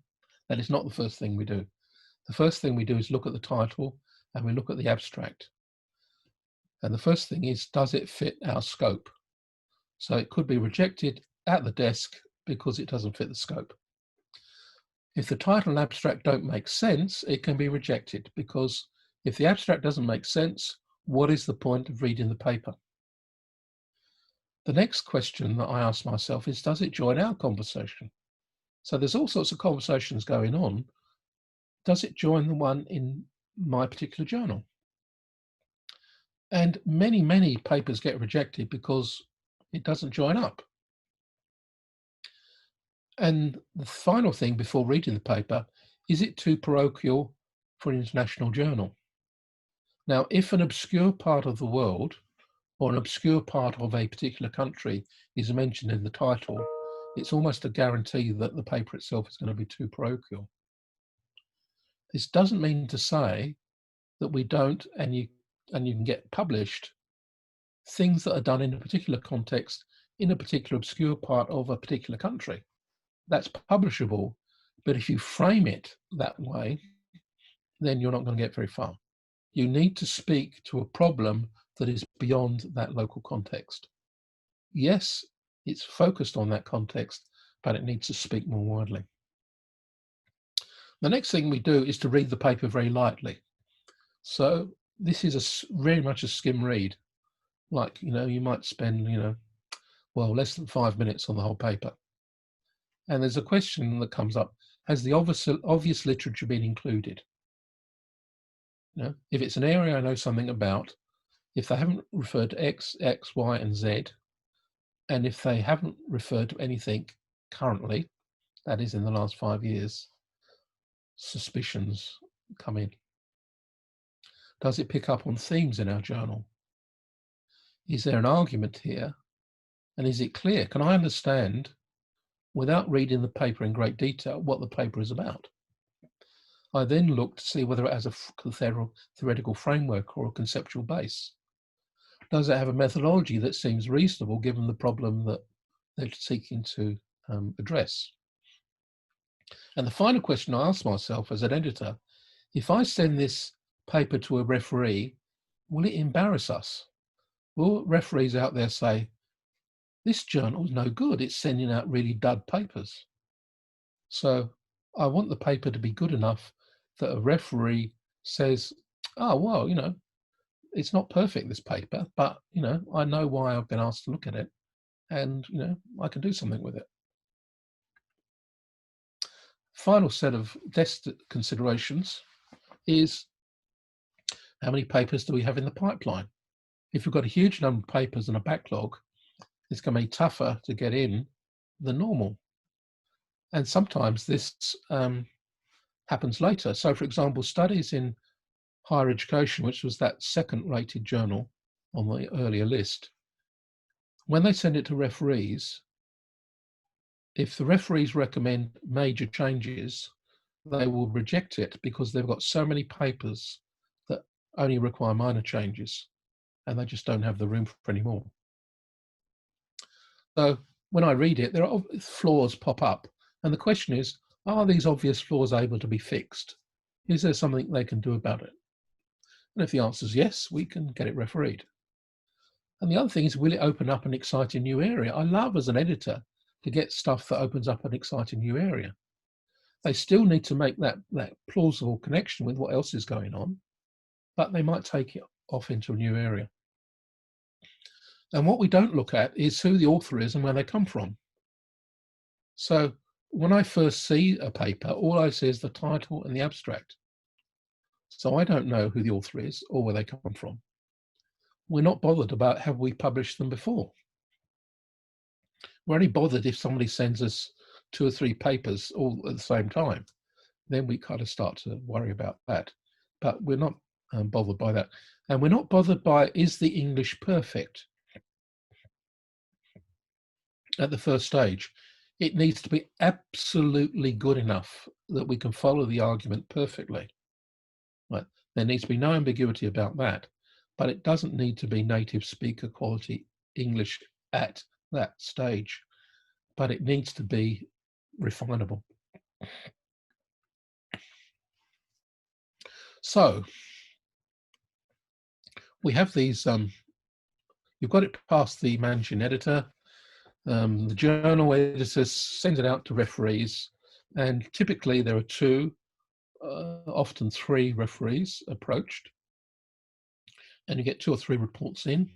that is not the first thing we do. The first thing we do is look at the title and we look at the abstract. And the first thing is, does it fit our scope? So it could be rejected at the desk because it doesn't fit the scope. If the title and abstract don't make sense, it can be rejected, because if the abstract doesn't make sense, what is the point of reading the paper? The next question that I ask myself is, does it join our conversation? So there's all sorts of conversations going on. Does it join the one in my particular journal? And many papers get rejected because it doesn't join up. And the final thing before reading the paper, is it too parochial for an international journal? Now, if an obscure part of the world or an obscure part of a particular country is mentioned in the title, it's almost a guarantee that the paper itself is going to be too parochial. This doesn't mean to say that we don't, and you and you can get published things that are done in a particular context, in a particular obscure part of a particular country. That's publishable, but if you frame it that way, then you're not going to get very far. You need to speak to a problem that is beyond that local context. Yes, it's focused on that context, but it needs to speak more widely. The next thing we do is to read the paper very lightly. So this is very much a skim read. Like, you might spend, less than 5 minutes on the whole paper. And there's a question that comes up: has the obvious literature been included? If it's an area I know something about, if they haven't referred to X, Y, and Z, and if they haven't referred to anything currently, that is in the last 5 years, suspicions come in. Does it pick up on themes in our journal? Is there an argument here? And is it clear? Can I understand, without reading the paper in great detail, what the paper is about? I then look to see whether it has a theoretical framework or a conceptual base. Does it have a methodology that seems reasonable given the problem that they're seeking to address? And the final question I ask myself as an editor: if I send this paper to a referee, will it embarrass us? Will referees out there say, this journal is no good, it's sending out really dud papers? So I want the paper to be good enough that a referee says, oh, well, it's not perfect, this paper, but, I know why I've been asked to look at it, and, I can do something with it. Final set of test considerations is, how many papers do we have in the pipeline? If you've got a huge number of papers and a backlog, it's going to be tougher to get in than normal. And sometimes this happens later. So, for example, studies in higher education, which was that second-rated journal on the earlier list, when they send it to referees, if the referees recommend major changes, they will reject it because they've got so many papers that only require minor changes, and they just don't have the room for any more. So when I read it, there are flaws pop up, and the question is, are these obvious flaws able to be fixed? Is there something they can do about it? And if the answer is yes, we can get it refereed. And the other thing is, will it open up an exciting new area? I love, as an editor, to get stuff that opens up an exciting new area. They still need to make that plausible connection with what else is going on, but they might take it off into a new area. And what we don't look at is who the author is and where they come from. So when I first see a paper, all I see is the title and the abstract. So I don't know who the author is or where they come from. We're not bothered about have we published them before. We're only bothered if somebody sends us 2 or 3 papers all at the same time. Then we kind of start to worry about that. But we're not bothered by that. And we're not bothered by, is the English perfect? At the first stage, it needs to be absolutely good enough that we can follow the argument perfectly. Right? There needs to be no ambiguity about that, but it doesn't need to be native speaker quality English at that stage, but it needs to be refinable. So we have these, you've got it past the managing editor. The journal editor sends it out to referees, and typically there are 2, often 3 referees approached, and you get 2 or 3 reports in,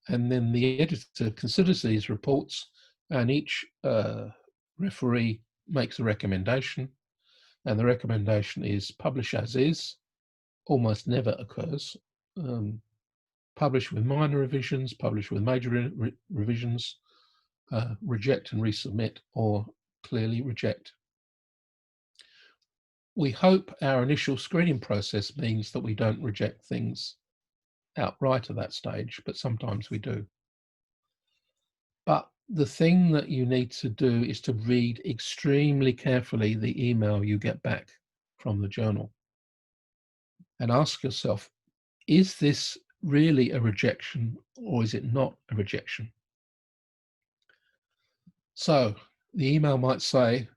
and then the editor considers these reports, and each referee makes a recommendation, and the recommendation is publish as is, almost never occurs, publish with minor revisions, publish with major revisions, reject and resubmit, or clearly reject. We hope our initial screening process means that we don't reject things outright at that stage, but sometimes we do. But the thing that you need to do is to read extremely carefully the email you get back from the journal and ask yourself, is this really a rejection or is it not a rejection? So the email might say,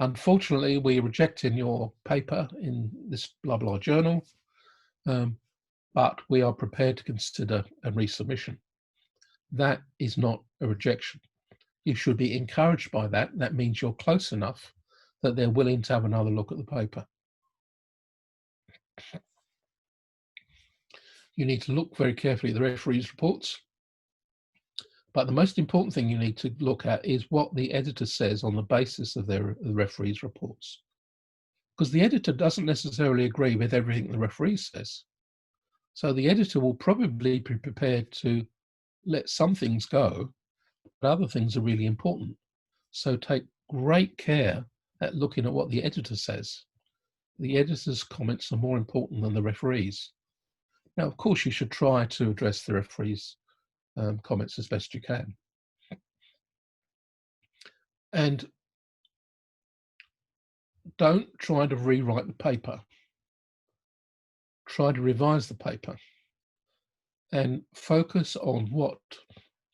unfortunately, we're rejecting your paper in this blah blah journal, but we are prepared to consider a resubmission. That is not a rejection. You should be encouraged by that. That means you're close enough that they're willing to have another look at the paper. You need to look very carefully at the referee's reports. But the most important thing you need to look at is what the editor says on the basis of the referee's reports. Because the editor doesn't necessarily agree with everything the referee says. So the editor will probably be prepared to let some things go, but other things are really important. So take great care at looking at what the editor says. The editor's comments are more important than the referee's. Now, of course, you should try to address the referee's comments as best you can. And don't try to rewrite the paper. Try to revise the paper and focus on what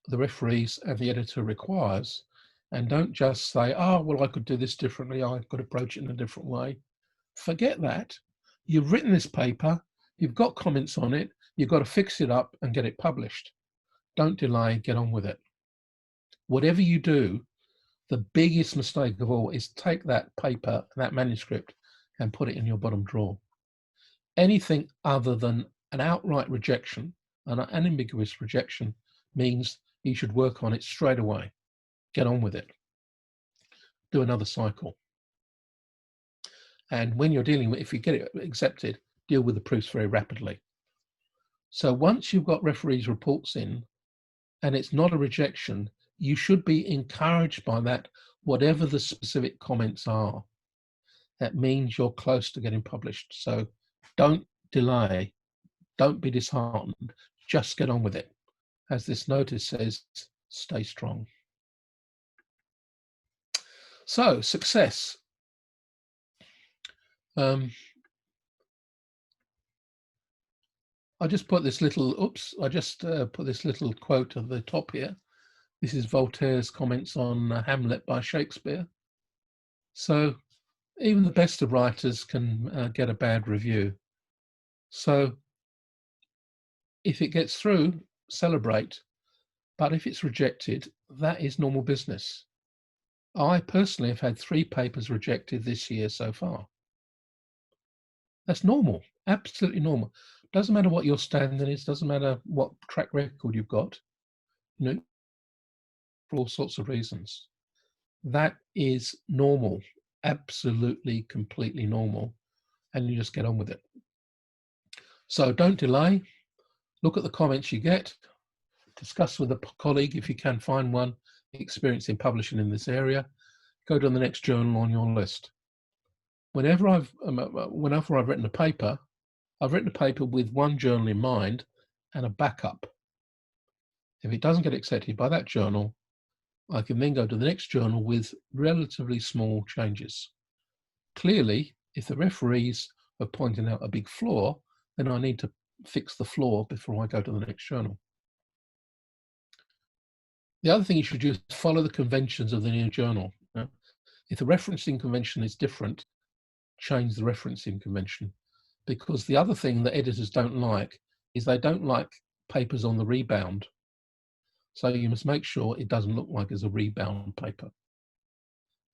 the referees and the editor requires, and don't just say, oh, well, I could do this differently, I could approach it in a different way. Forget that. You've written this paper, you've got comments on it, you've got to fix it up and get it published. Don't delay, get on with it. Whatever you do, the biggest mistake of all is take that paper, that manuscript, and put it in your bottom drawer. Anything other than an outright rejection, an unambiguous rejection, means you should work on it straight away. Get on with it. Do another cycle. And when you're dealing with, if you get it accepted, deal with the proofs very rapidly. So once you've got referees' reports in, and it's not a rejection, you should be encouraged by that, whatever the specific comments are. That means you're close to getting published. So don't delay, don't be disheartened, just get on with it. As this notice says, stay strong. So, success. I just put this little, put this little quote at the top here. This is Voltaire's comments on Hamlet by Shakespeare. So even the best of writers can get a bad review. So if it gets through, celebrate. But if it's rejected, that is normal business. I personally have had 3 papers rejected this year so far. That's normal, absolutely normal. Doesn't matter what your standard is, doesn't matter what track record you've got, you know, for all sorts of reasons. That is normal, absolutely, completely normal, and you just get on with it. So don't delay, look at the comments you get, discuss with a colleague if you can find one experienced in publishing in this area, go to the next journal on your list. Whenever I've written a paper, I've written a paper with one journal in mind and a backup. If it doesn't get accepted by that journal, I can then go to the next journal with relatively small changes. Clearly, if the referees are pointing out a big flaw, then I need to fix the flaw before I go to the next journal. The other thing you should do is follow the conventions of the new journal. If the referencing convention is different, change the referencing convention. Because the other thing that editors don't like is they don't like papers on the rebound. So you must make sure it doesn't look like it's a rebound paper.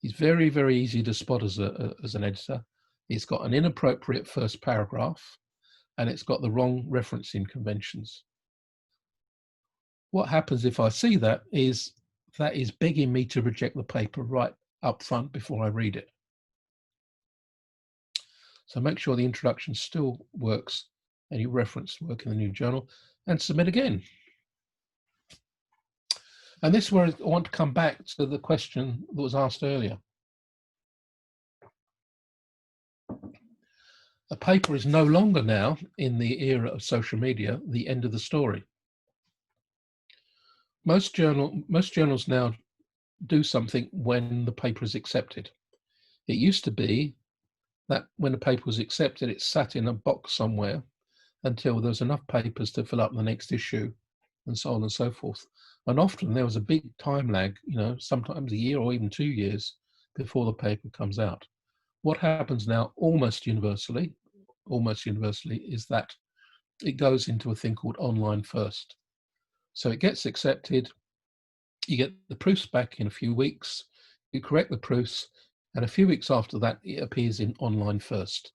It's very, very easy to spot as an editor. It's got an inappropriate first paragraph and it's got the wrong referencing conventions. What happens if I see that is begging me to reject the paper right up front before I read it. So make sure the introduction still works and your reference work in the new journal and submit again. And this is where I want to come back to the question that was asked earlier. A paper is no longer now, in the era of social media, the end of the story. Most journals now do something when the paper is accepted. It used to be that when a paper was accepted, it sat in a box somewhere until there was enough papers to fill up the next issue, and so on and so forth. And often there was a big time lag, sometimes a year or even 2 years before the paper comes out. What happens now almost universally, is that it goes into a thing called online first. So it gets accepted, you get the proofs back in a few weeks, you correct the proofs, and a few weeks after that, it appears in online first.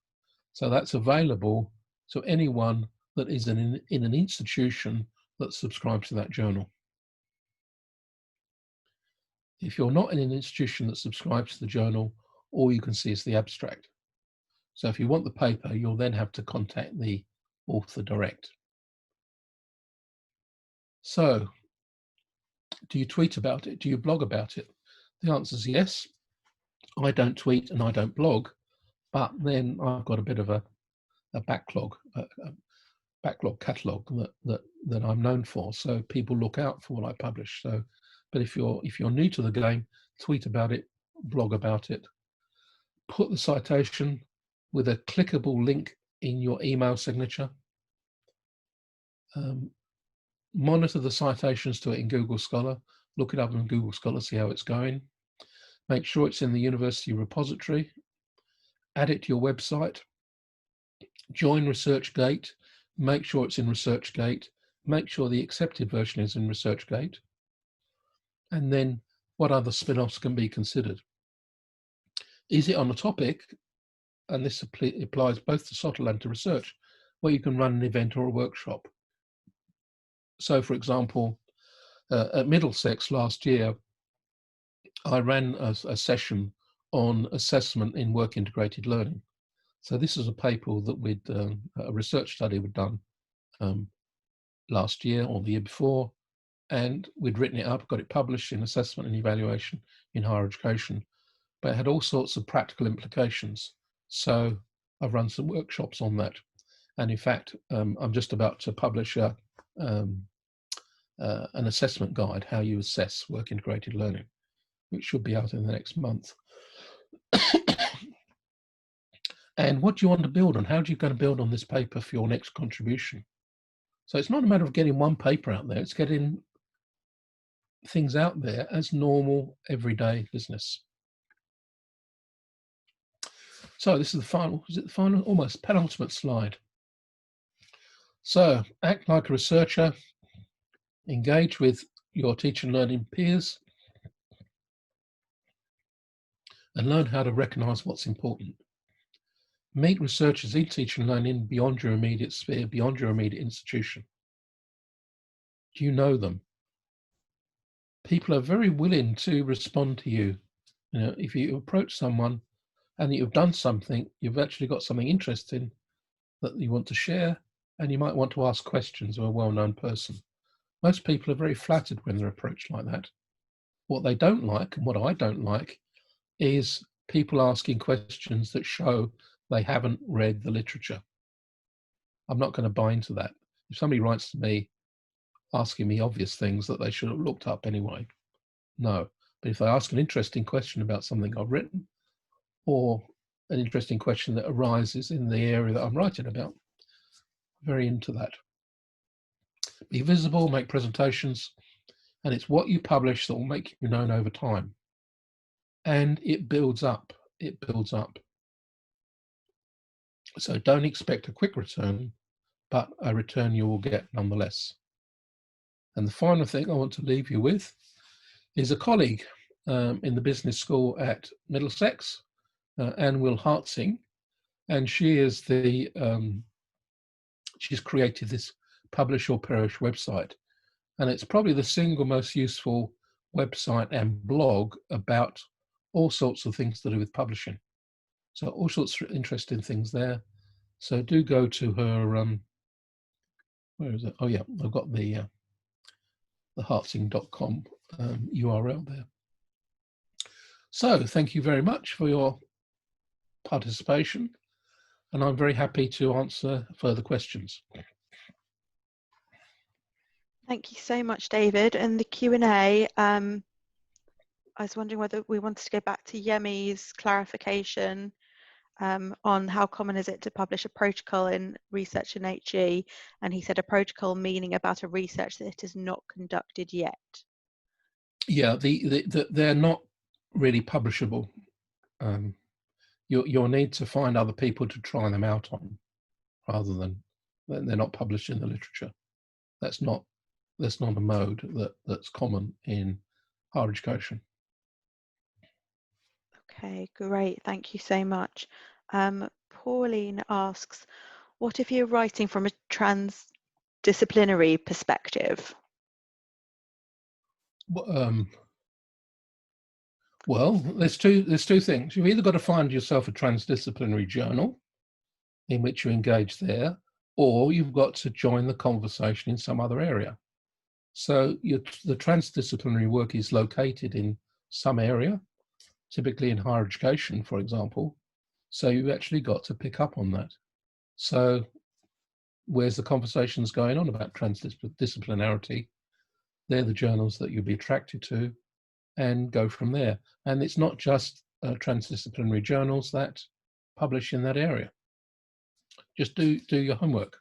So that's available to anyone that is in an institution that subscribes to that journal. If you're not in an institution that subscribes to the journal, all you can see is the abstract. So if you want the paper, you'll then have to contact the author direct. So, do you tweet about it? Do you blog about it? The answer is yes. I don't tweet and I don't blog, but then I've got a bit of a backlog, catalogue that I'm known for. So people look out for what I publish. So, but if you're new to the game, tweet about it, blog about it, put the citation with a clickable link in your email signature. Monitor the citations to it in Google Scholar. Look it up in Google Scholar, see how it's going. Make sure it's in the university repository. Add it to your website. Join ResearchGate. Make sure it's in ResearchGate. Make sure the accepted version is in ResearchGate. And then what other spin-offs can be considered? Is it on a topic, and this applies both to SOTL and to research, where you can run an event or a workshop? So, for example, at Middlesex last year, I ran a session on assessment in work integrated learning. So this is a paper that a research study we'd done last year or the year before, and we'd written it up, got it published in Assessment and Evaluation in Higher Education, but it had all sorts of practical implications. So I've run some workshops on that. And in fact, I'm just about to publish an assessment guide, how you assess work integrated learning, which should be out in the next month. And what do you want to build on? How are you going to build on this paper for your next contribution? So it's not a matter of getting one paper out there, it's getting things out there as normal, everyday business. So this is the final, almost penultimate slide. So act like a researcher, engage with your teaching and learning peers, and learn how to recognize what's important. Meet researchers in teaching and learning beyond your immediate sphere, beyond your immediate institution. Do you know them? People are very willing to respond to you. If you approach someone and you've done something, you've actually got something interesting that you want to share, and you might want to ask questions of a well-known person. Most people are very flattered when they're approached like that. What they don't like, and what I don't like, is people asking questions that show they haven't read the literature. I'm not going to buy into that. If somebody writes to me asking me obvious things that they should have looked up anyway, no. But if they ask an interesting question about something I've written, or an interesting question that arises in the area that I'm writing about, I'm very into that. Be visible, make presentations, and it's what you publish that will make you known over time. And it builds up, it builds up. So don't expect a quick return, but a return you will get nonetheless. And the final thing I want to leave you with is a colleague in the business school at Middlesex, Anne Will Hartzing, and she is she's created this Publish or Perish website, and it's probably the single most useful website and blog about all sorts of things to do with publishing. So all sorts of interesting things there. So do go to her, where is it? Oh yeah, I've got the hartzing.com URL there. So thank you very much for your participation, and I'm very happy to answer further questions. Thank you so much, David. And the Q&A, I was wondering whether we wanted to go back to Yemi's clarification on how common is it to publish a protocol in research in HE, and he said a protocol meaning about a research that is not conducted yet. Yeah, they're not really publishable. You'll need to find other people to try them out on, rather than they're not published in the literature. That's not a mode that's common in higher education. Okay, great. Thank you so much. Pauline asks, what if you're writing from a transdisciplinary perspective? Well, there's two things. You've either got to find yourself a transdisciplinary journal in which you engage there, or you've got to join the conversation in some other area. So the transdisciplinary work is located in some area, typically in higher education, for example. So you've actually got to pick up on that. So where's the conversations going on about transdisciplinarity? They're the journals that you'll be attracted to, and go from there. And it's not just transdisciplinary journals that publish in that area. Just do your homework.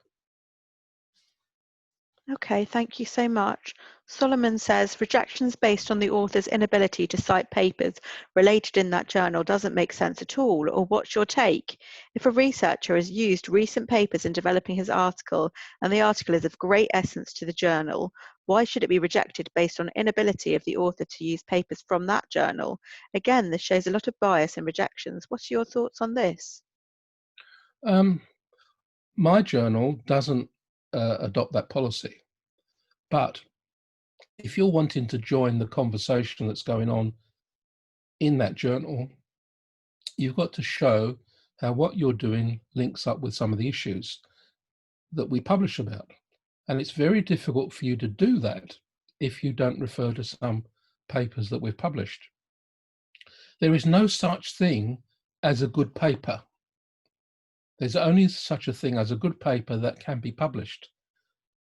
Okay, thank you so much. Solomon says rejections based on the author's inability to cite papers related in that journal doesn't make sense at all, or what's your take? If a researcher has used recent papers in developing his article and the article is of great essence to the journal, why should it be rejected based on inability of the author to use papers from that journal? Again, this shows a lot of bias in rejections. What are your thoughts on this? My journal doesn't adopt that policy. But if you're wanting to join the conversation that's going on in that journal, you've got to show how what you're doing links up with some of the issues that we publish about. And it's very difficult for you to do that if you don't refer to some papers that we've published. There is no such thing as a good paper. There's only such a thing as a good paper that can be published.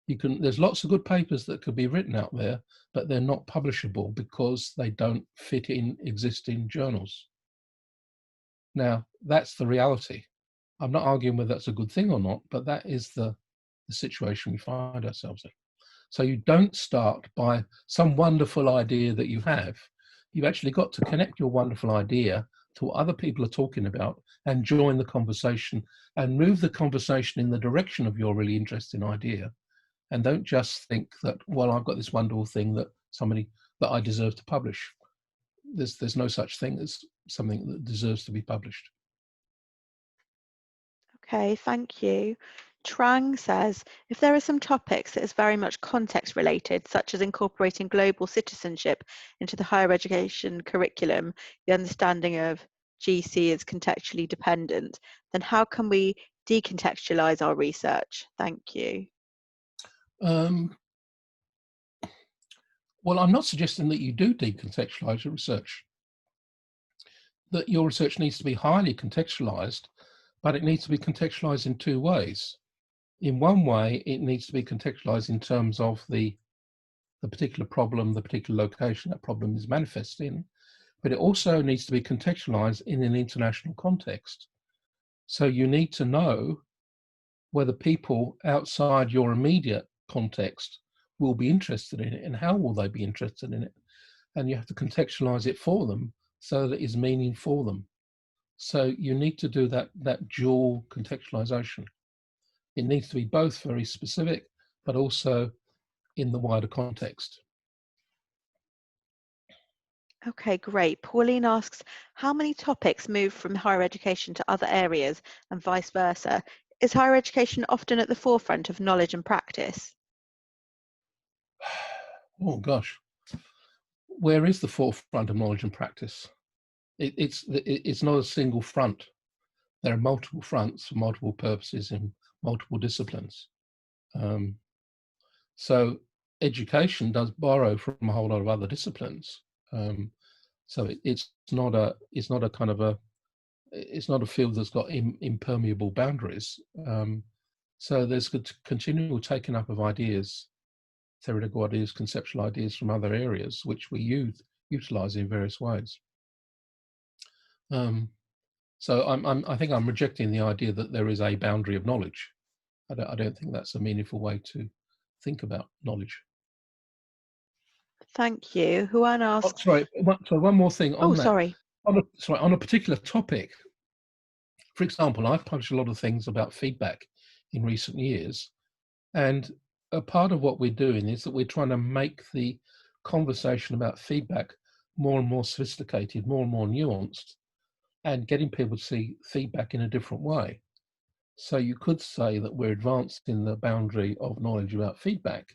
There's lots of good papers that could be written out there, but they're not publishable because they don't fit in existing journals. Now, that's the reality. I'm not arguing whether that's a good thing or not, but that is the situation we find ourselves in. So you don't start by some wonderful idea that you have. You've actually got to connect your wonderful idea to what other people are talking about and join the conversation and move the conversation in the direction of your really interesting idea. And don't just think that, well, I've got this wonderful thing that I deserve to publish. There's no such thing as something that deserves to be published. Okay, thank you. Trang says, if there are some topics that is very much context related, such as incorporating global citizenship into the higher education curriculum, the understanding of GC is contextually dependent, then how can we decontextualize our research? Thank you. Well, I'm not suggesting that you do decontextualize your research. That your research needs to be highly contextualized, but it needs to be contextualized in two ways. In one way, it needs to be contextualized in terms of the particular problem, the particular location that problem is manifest in, but it also needs to be contextualized in an international context. So you need to know whether people outside your immediate context will be interested in it and how will they be interested in it. And you have to contextualize it for them so that it's meaning for them. So you need to do that dual contextualization. It needs to be both very specific, but also in the wider context. Okay, great. Pauline asks, how many topics move from higher education to other areas and vice versa? Is higher education often at the forefront of knowledge and practice? Oh gosh, where is the forefront of knowledge and practice? It's not a single front. There are multiple fronts for multiple purposes in multiple disciplines. So education does borrow from a whole lot of other disciplines. So it's not a field that's got impermeable boundaries. So there's continual taking up of ideas, theoretical ideas, conceptual ideas from other areas, which we utilize in various ways. So I think I'm rejecting the idea that there is a boundary of knowledge. I don't think that's a meaningful way to think about knowledge. Thank you. Juan Oh, asks, sorry, one more thing on oh, that. sorry. On a particular topic, for example, I've published a lot of things about feedback in recent years, and a part of what we're doing is that we're trying to make the conversation about feedback more and more sophisticated, more and more nuanced, and getting people to see feedback in a different way. So you could say that we're advancing the boundary of knowledge about feedback,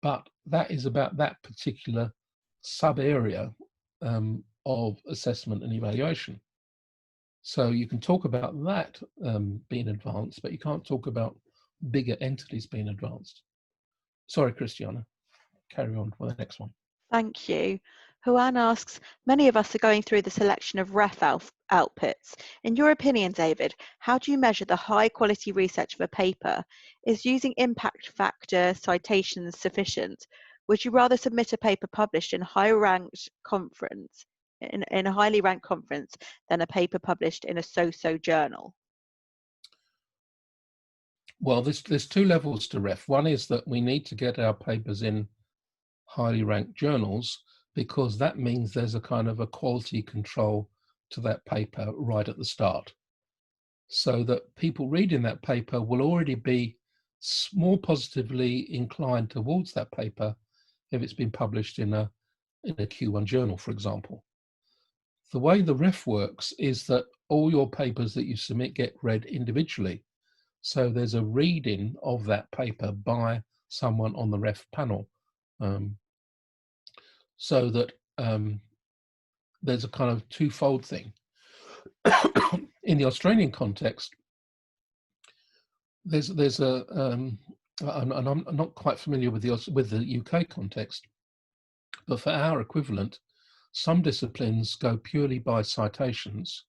but that is about that particular sub-area of assessment and evaluation. So you can talk about that being advanced, but you can't talk about bigger entities being advanced. Sorry, Christiana, carry on for the next one. Thank you. Juan asks, many of us are going through the selection of ref outputs. In your opinion, David, how do you measure the high quality research of a paper? Is using impact factor citations sufficient? Would you rather submit a paper published in high ranked conference, in a highly ranked conference, than a paper published in a so-so journal? Well, there's two levels to ref. One is that we need to get our papers in highly ranked journals, because that means there's a kind of a quality control to that paper right at the start, so that people reading that paper will already be more positively inclined towards that paper if it's been published in a Q1 journal, for example. The way the ref works is that all your papers that you submit get read individually. So there's a reading of that paper by someone on the ref panel. So that there's a kind of twofold thing. In the Australian context, there's a and I'm not quite familiar with the UK context, but for our equivalent, some disciplines go purely by citations.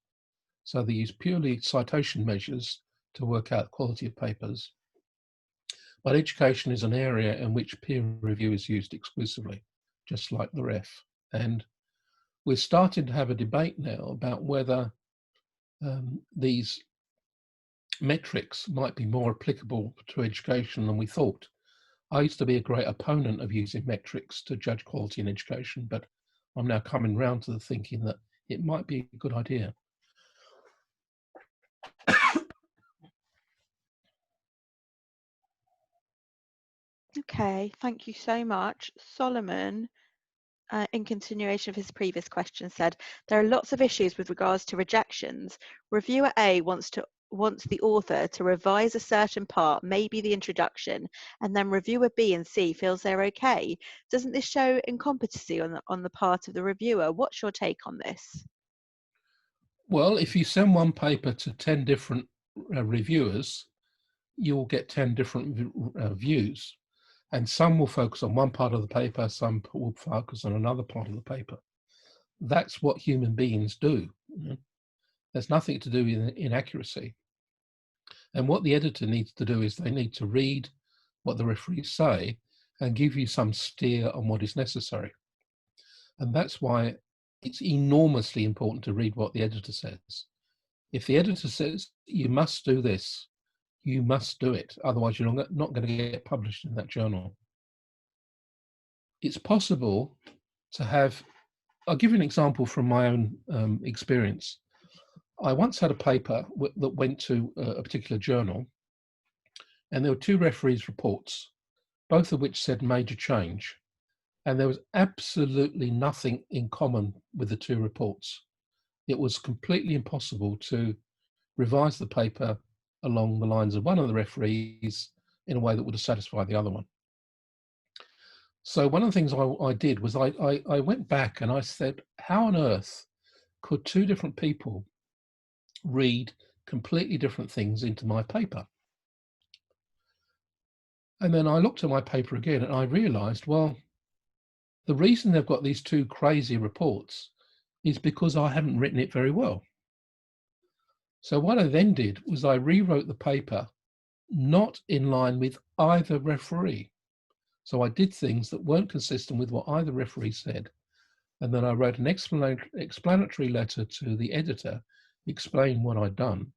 So they use purely citation measures to work out quality of papers. But education is an area in which peer review is used exclusively, just like the ref. And we're starting to have a debate now about whether these metrics might be more applicable to education than we thought. I used to be a great opponent of using metrics to judge quality in education, but I'm now coming round to the thinking that it might be a good idea. Okay, thank you so much. Solomon, in continuation of his previous question, said, there are lots of issues with regards to rejections. Reviewer A wants the author to revise a certain part, maybe the introduction, and then reviewer B and C feels they're okay. Doesn't this show incompetency on the part of the reviewer? What's your take on this? Well, if you send one paper to 10 different reviewers, you'll get 10 different views. And some will focus on one part of the paper, some will focus on another part of the paper. That's what human beings do. There's nothing to do with inaccuracy. And what the editor needs to do is they need to read what the referees say and give you some steer on what is necessary. And that's why it's enormously important to read what the editor says. If the editor says, you must do this, you must do it. Otherwise, you're not going to get published in that journal. It's possible to have, I'll give you an example from my own experience. I once had a paper that went to a particular journal, and there were two referees' reports, both of which said major change. And there was absolutely nothing in common with the two reports. It was completely impossible to revise the paper along the lines of one of the referees in a way that would have satisfied the other one. So one of the things I did was I went back and I said, how on earth could two different people read completely different things into my paper? And then I looked at my paper again and I realized, well, the reason they've got these two crazy reports is because I haven't written it very well. So what I then did was I rewrote the paper not in line with either referee. So I did things that weren't consistent with what either referee said. And then I wrote an explanatory letter to the editor explain what I'd done,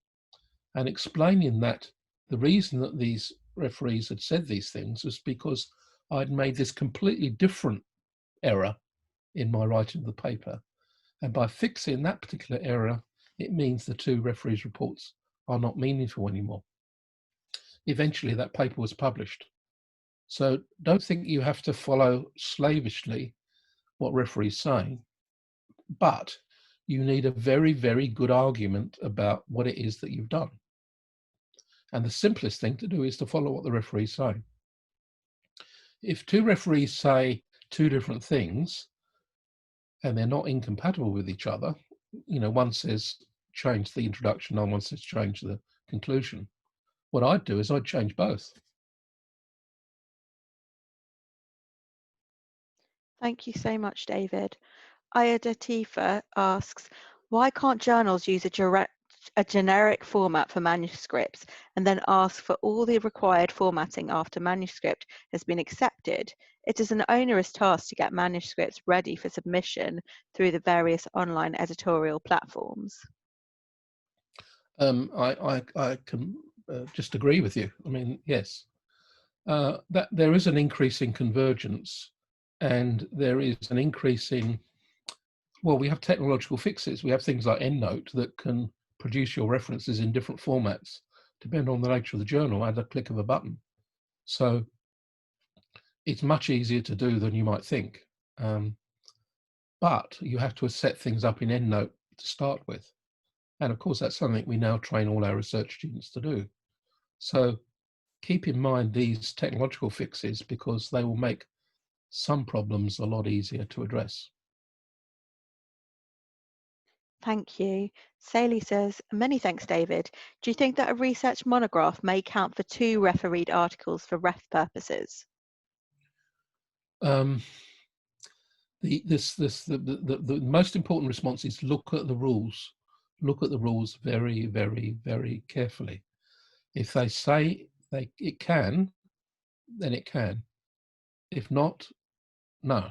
and explaining that the reason that these referees had said these things was because I'd made this completely different error in my writing of the paper. And by fixing that particular error, it means the two referees' reports are not meaningful anymore. Eventually, that paper was published. So don't think you have to follow slavishly what referees say, but you need a very, very good argument about what it is that you've done. And the simplest thing to do is to follow what the referees say. If two referees say two different things and they're not incompatible with each other, you know, one says change the introduction and one says change the conclusion, what I'd do is I'd change both. Thank you so much, David. Ayadatifa asks, why can't journals use a generic format for manuscripts and then ask for all the required formatting after manuscript has been accepted? It is an onerous task to get manuscripts ready for submission through the various online editorial platforms. I can just agree with you. I mean, yes, that there is an increase in convergence, and there is an increase in, well, we have technological fixes. We have things like EndNote that can produce your references in different formats, depending on the nature of the journal, at a click of a button. So it's much easier to do than you might think. But you have to set things up in EndNote to start with. And of course, that's something we now train all our research students to do. So keep in mind these technological fixes, because they will make some problems a lot easier to address. Thank you. Saley says, many thanks, David. Do you think that a research monograph may count for 2 refereed articles for ref purposes? The most important response is look at the rules. Look at the rules very, very, very carefully. If they say it can, then it can. If not, no.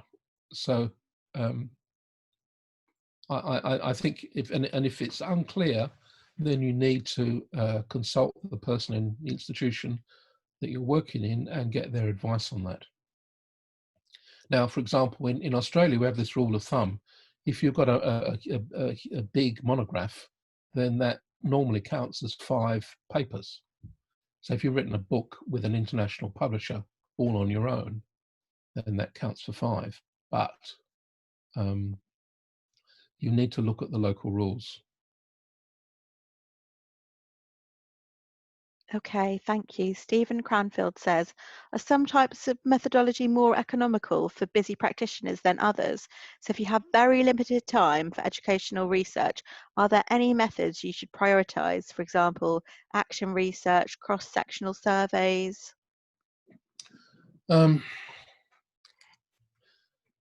So I think if it's unclear, then you need to consult the person in the institution that you're working in and get their advice on that. Now, for example, in Australia, we have this rule of thumb. If you've got a big monograph, then that normally counts as 5 papers. So if you've written a book with an international publisher all on your own, then that counts for 5. But you need to look at the local rules. Okay, thank you. Stephen Cranfield says, are some types of methodology more economical for busy practitioners than others? So if you have very limited time for educational research, are there any methods you should prioritize? For example, action research, cross-sectional surveys? The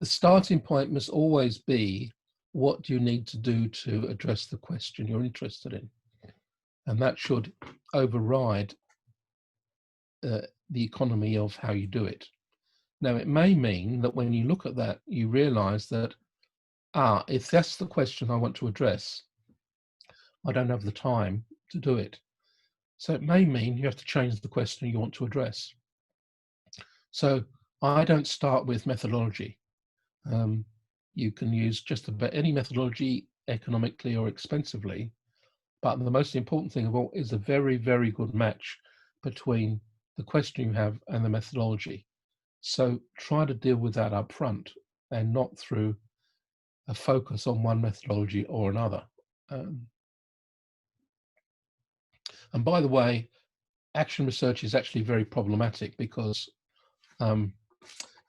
starting point must always be, what do you need to do to address the question you're interested in? And that should override the economy of how you do it. Now, it may mean that when you look at that, you realize that, if that's the question I want to address, I don't have the time to do it. So it may mean you have to change the question you want to address. So I don't start with methodology. You can use just about any methodology economically or expensively, but the most important thing of all is a very, very good match between the question you have and the methodology. So try to deal with that up front and not through a focus on one methodology or another. And by the way, action research is actually very problematic because,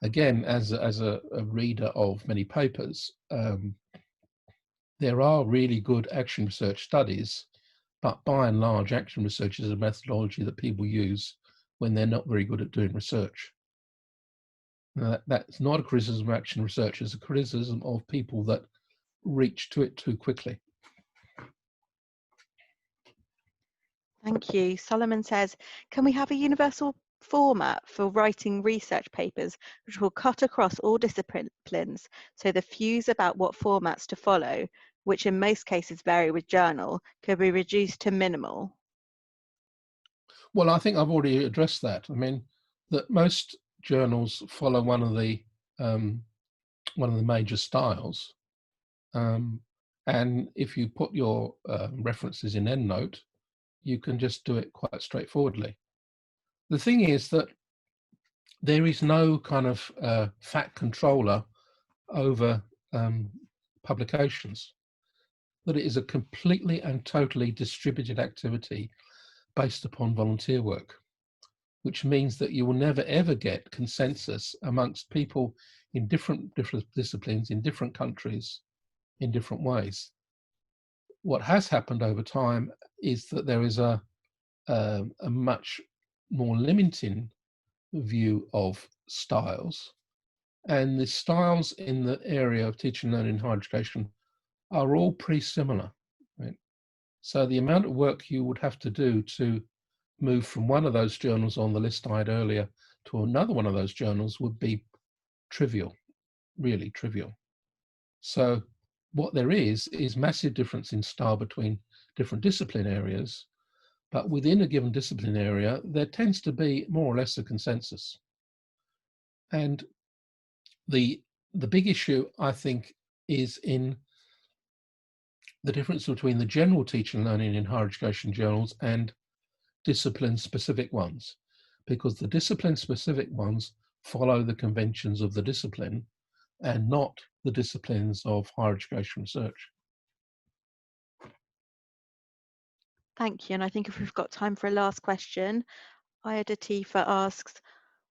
again, as a reader of many papers, there are really good action research studies, but by and large, action research is a methodology that people use when they're not very good at doing research. That's not a criticism of action research, it's a criticism of people that reach to it too quickly. Thank you. Solomon says, can we have a universal format for writing research papers which will cut across all disciplines, so the views about what formats to follow which in most cases vary with journal, could be reduced to minimal? Well, I think I've already addressed that. I mean, that most journals follow one of the major styles, and if you put your references in EndNote, you can just do it quite straightforwardly. The thing is that there is no kind of fat controller over publications, that it is a completely and totally distributed activity based upon volunteer work, which means that you will never ever get consensus amongst people in different disciplines, in different countries, in different ways. What has happened over time is that there is a much more limiting view of styles, and the styles in the area of teaching and learning in higher education are all pretty similar, right? So the amount of work you would have to do to move from one of those journals on the list I had earlier to another one of those journals would be trivial, really trivial. So what there is massive difference in style between different discipline areas, but within a given discipline area, there tends to be more or less a consensus. And the big issue, I think, is in the difference between the general teaching and learning in higher education journals and discipline-specific ones, because the discipline-specific ones follow the conventions of the discipline and not the disciplines of higher education research. Thank you. And I think if we've got time for a last question, Ida Tifa asks,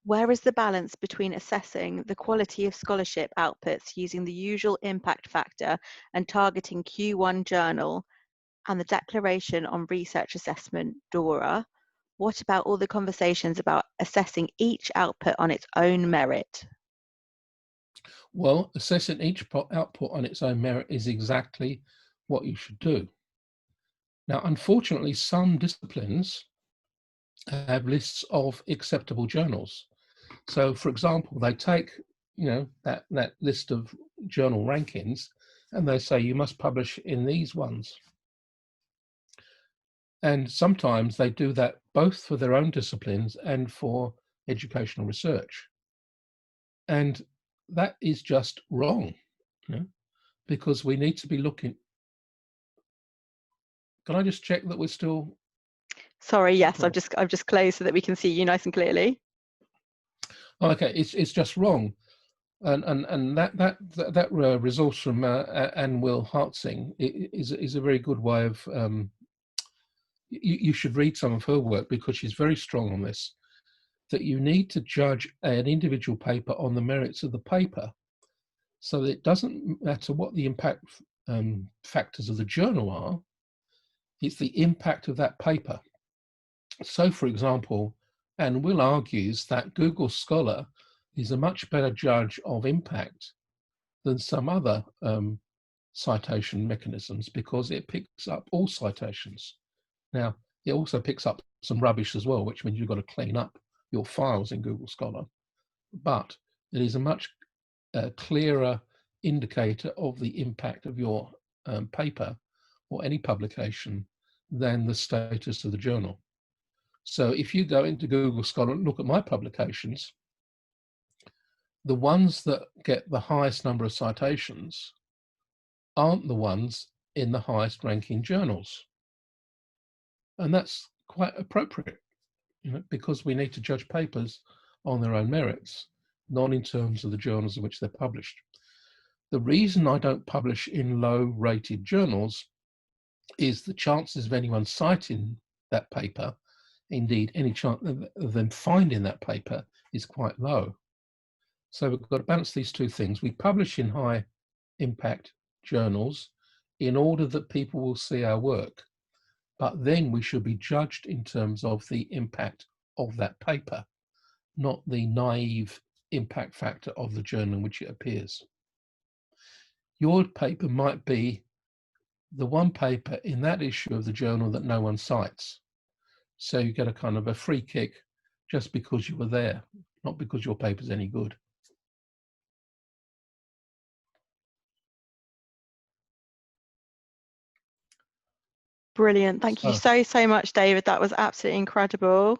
where is the balance between assessing the quality of scholarship outputs using the usual impact factor and targeting Q1 journal and the Declaration on Research Assessment, DORA? What about all the conversations about assessing each output on its own merit? Well, assessing each output on its own merit is exactly what you should do. Now, unfortunately, some disciplines have lists of acceptable journals. So, for example, they take, that list of journal rankings, and they say you must publish in these ones. And sometimes they do that both for their own disciplines and for educational research. And that is just wrong, because we need to be looking. Can I just check that we're still? Sorry, yes, I've just closed so that we can see you nice and clearly. Okay, it's just wrong, and that resource from Anne Will Hartzing is a very good way of. You should read some of her work because she's very strong on this. That you need to judge an individual paper on the merits of the paper, so that it doesn't matter what the impact factors of the journal are. It's the impact of that paper. So, for example, Anne Will argues that Google Scholar is a much better judge of impact than some other citation mechanisms because it picks up all citations. Now, it also picks up some rubbish as well, which means you've got to clean up your files in Google Scholar. But it is a much clearer indicator of the impact of your paper or any publication than the status of the journal. So if you go into Google Scholar and look at my publications, the ones that get the highest number of citations aren't the ones in the highest ranking journals. And that's quite appropriate, because we need to judge papers on their own merits, not in terms of the journals in which they're published. The reason I don't publish in low-rated journals is the chances of anyone citing that paper, indeed any chance of them finding that paper, is quite low. So we've got to balance these two things. We publish in high impact journals in order that people will see our work, but then we should be judged in terms of the impact of that paper, not the naive impact factor of the journal in which it appears. Your paper might be the one paper in that issue of the journal that no one cites. So you get a kind of a free kick just because you were there, not because your paper's any good. Brilliant. Thank you so much, David. That was absolutely incredible.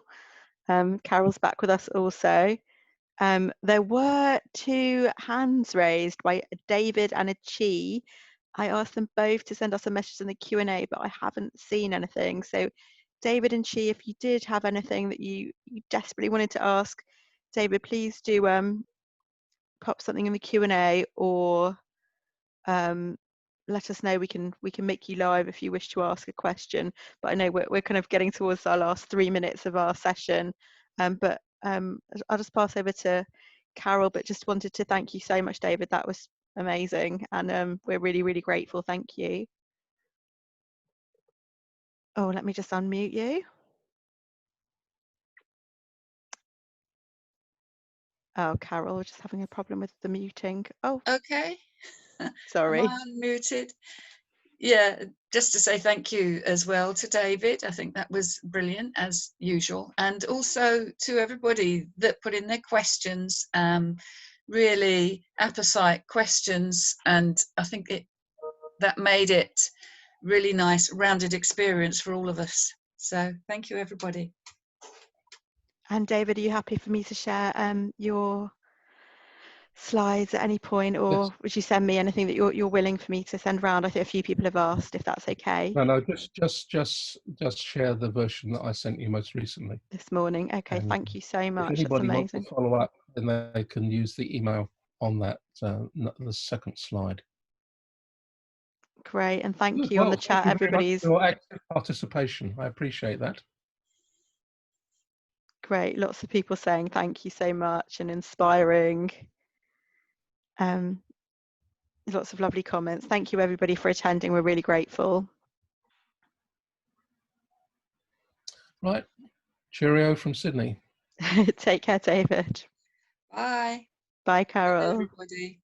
Carol's back with us also. There were 2 hands raised by David and a Chi. I asked them both to send us a message in the Q&A, but I haven't seen anything. So David and Chi, if you did have anything that you desperately wanted to ask David, please do pop something in the Q&A, or let us know. We can make you live if you wish to ask a question. But I know we're kind of getting towards our last 3 minutes of our session. But I'll just pass over to Carol, but just wanted to thank you so much, David. That was amazing, and we're really, really grateful. Thank you. Oh, let me just unmute you. Oh, Carol, we're just having a problem with the muting. Oh, Okay. sorry. Am I unmuted? Yeah, just to say thank you as well to David. I think that was brilliant as usual. And also to everybody that put in their questions, really apposite questions. And I think that made it really nice, rounded experience for all of us. So thank you, everybody. And David, are you happy for me to share your slides at any point, or Yes. would you send me anything that you're willing for me to send around? I think a few people have asked if that's okay. No, just share the version that I sent you most recently This morning. Okay, and thank you so much. if That's anybody wants to amazing. follow up, then they can use the email on that the second slide. Great, and thank you on the Well, chat, thank you very much everybody's for your active participation. I appreciate that. great. Lots of people saying thank you so much and inspiring. Lots of lovely comments. Thank you, everybody, for attending. We're really grateful. Right. Cheerio from Sydney. Take care, David. Bye. Bye, Bye, Carol. everybody.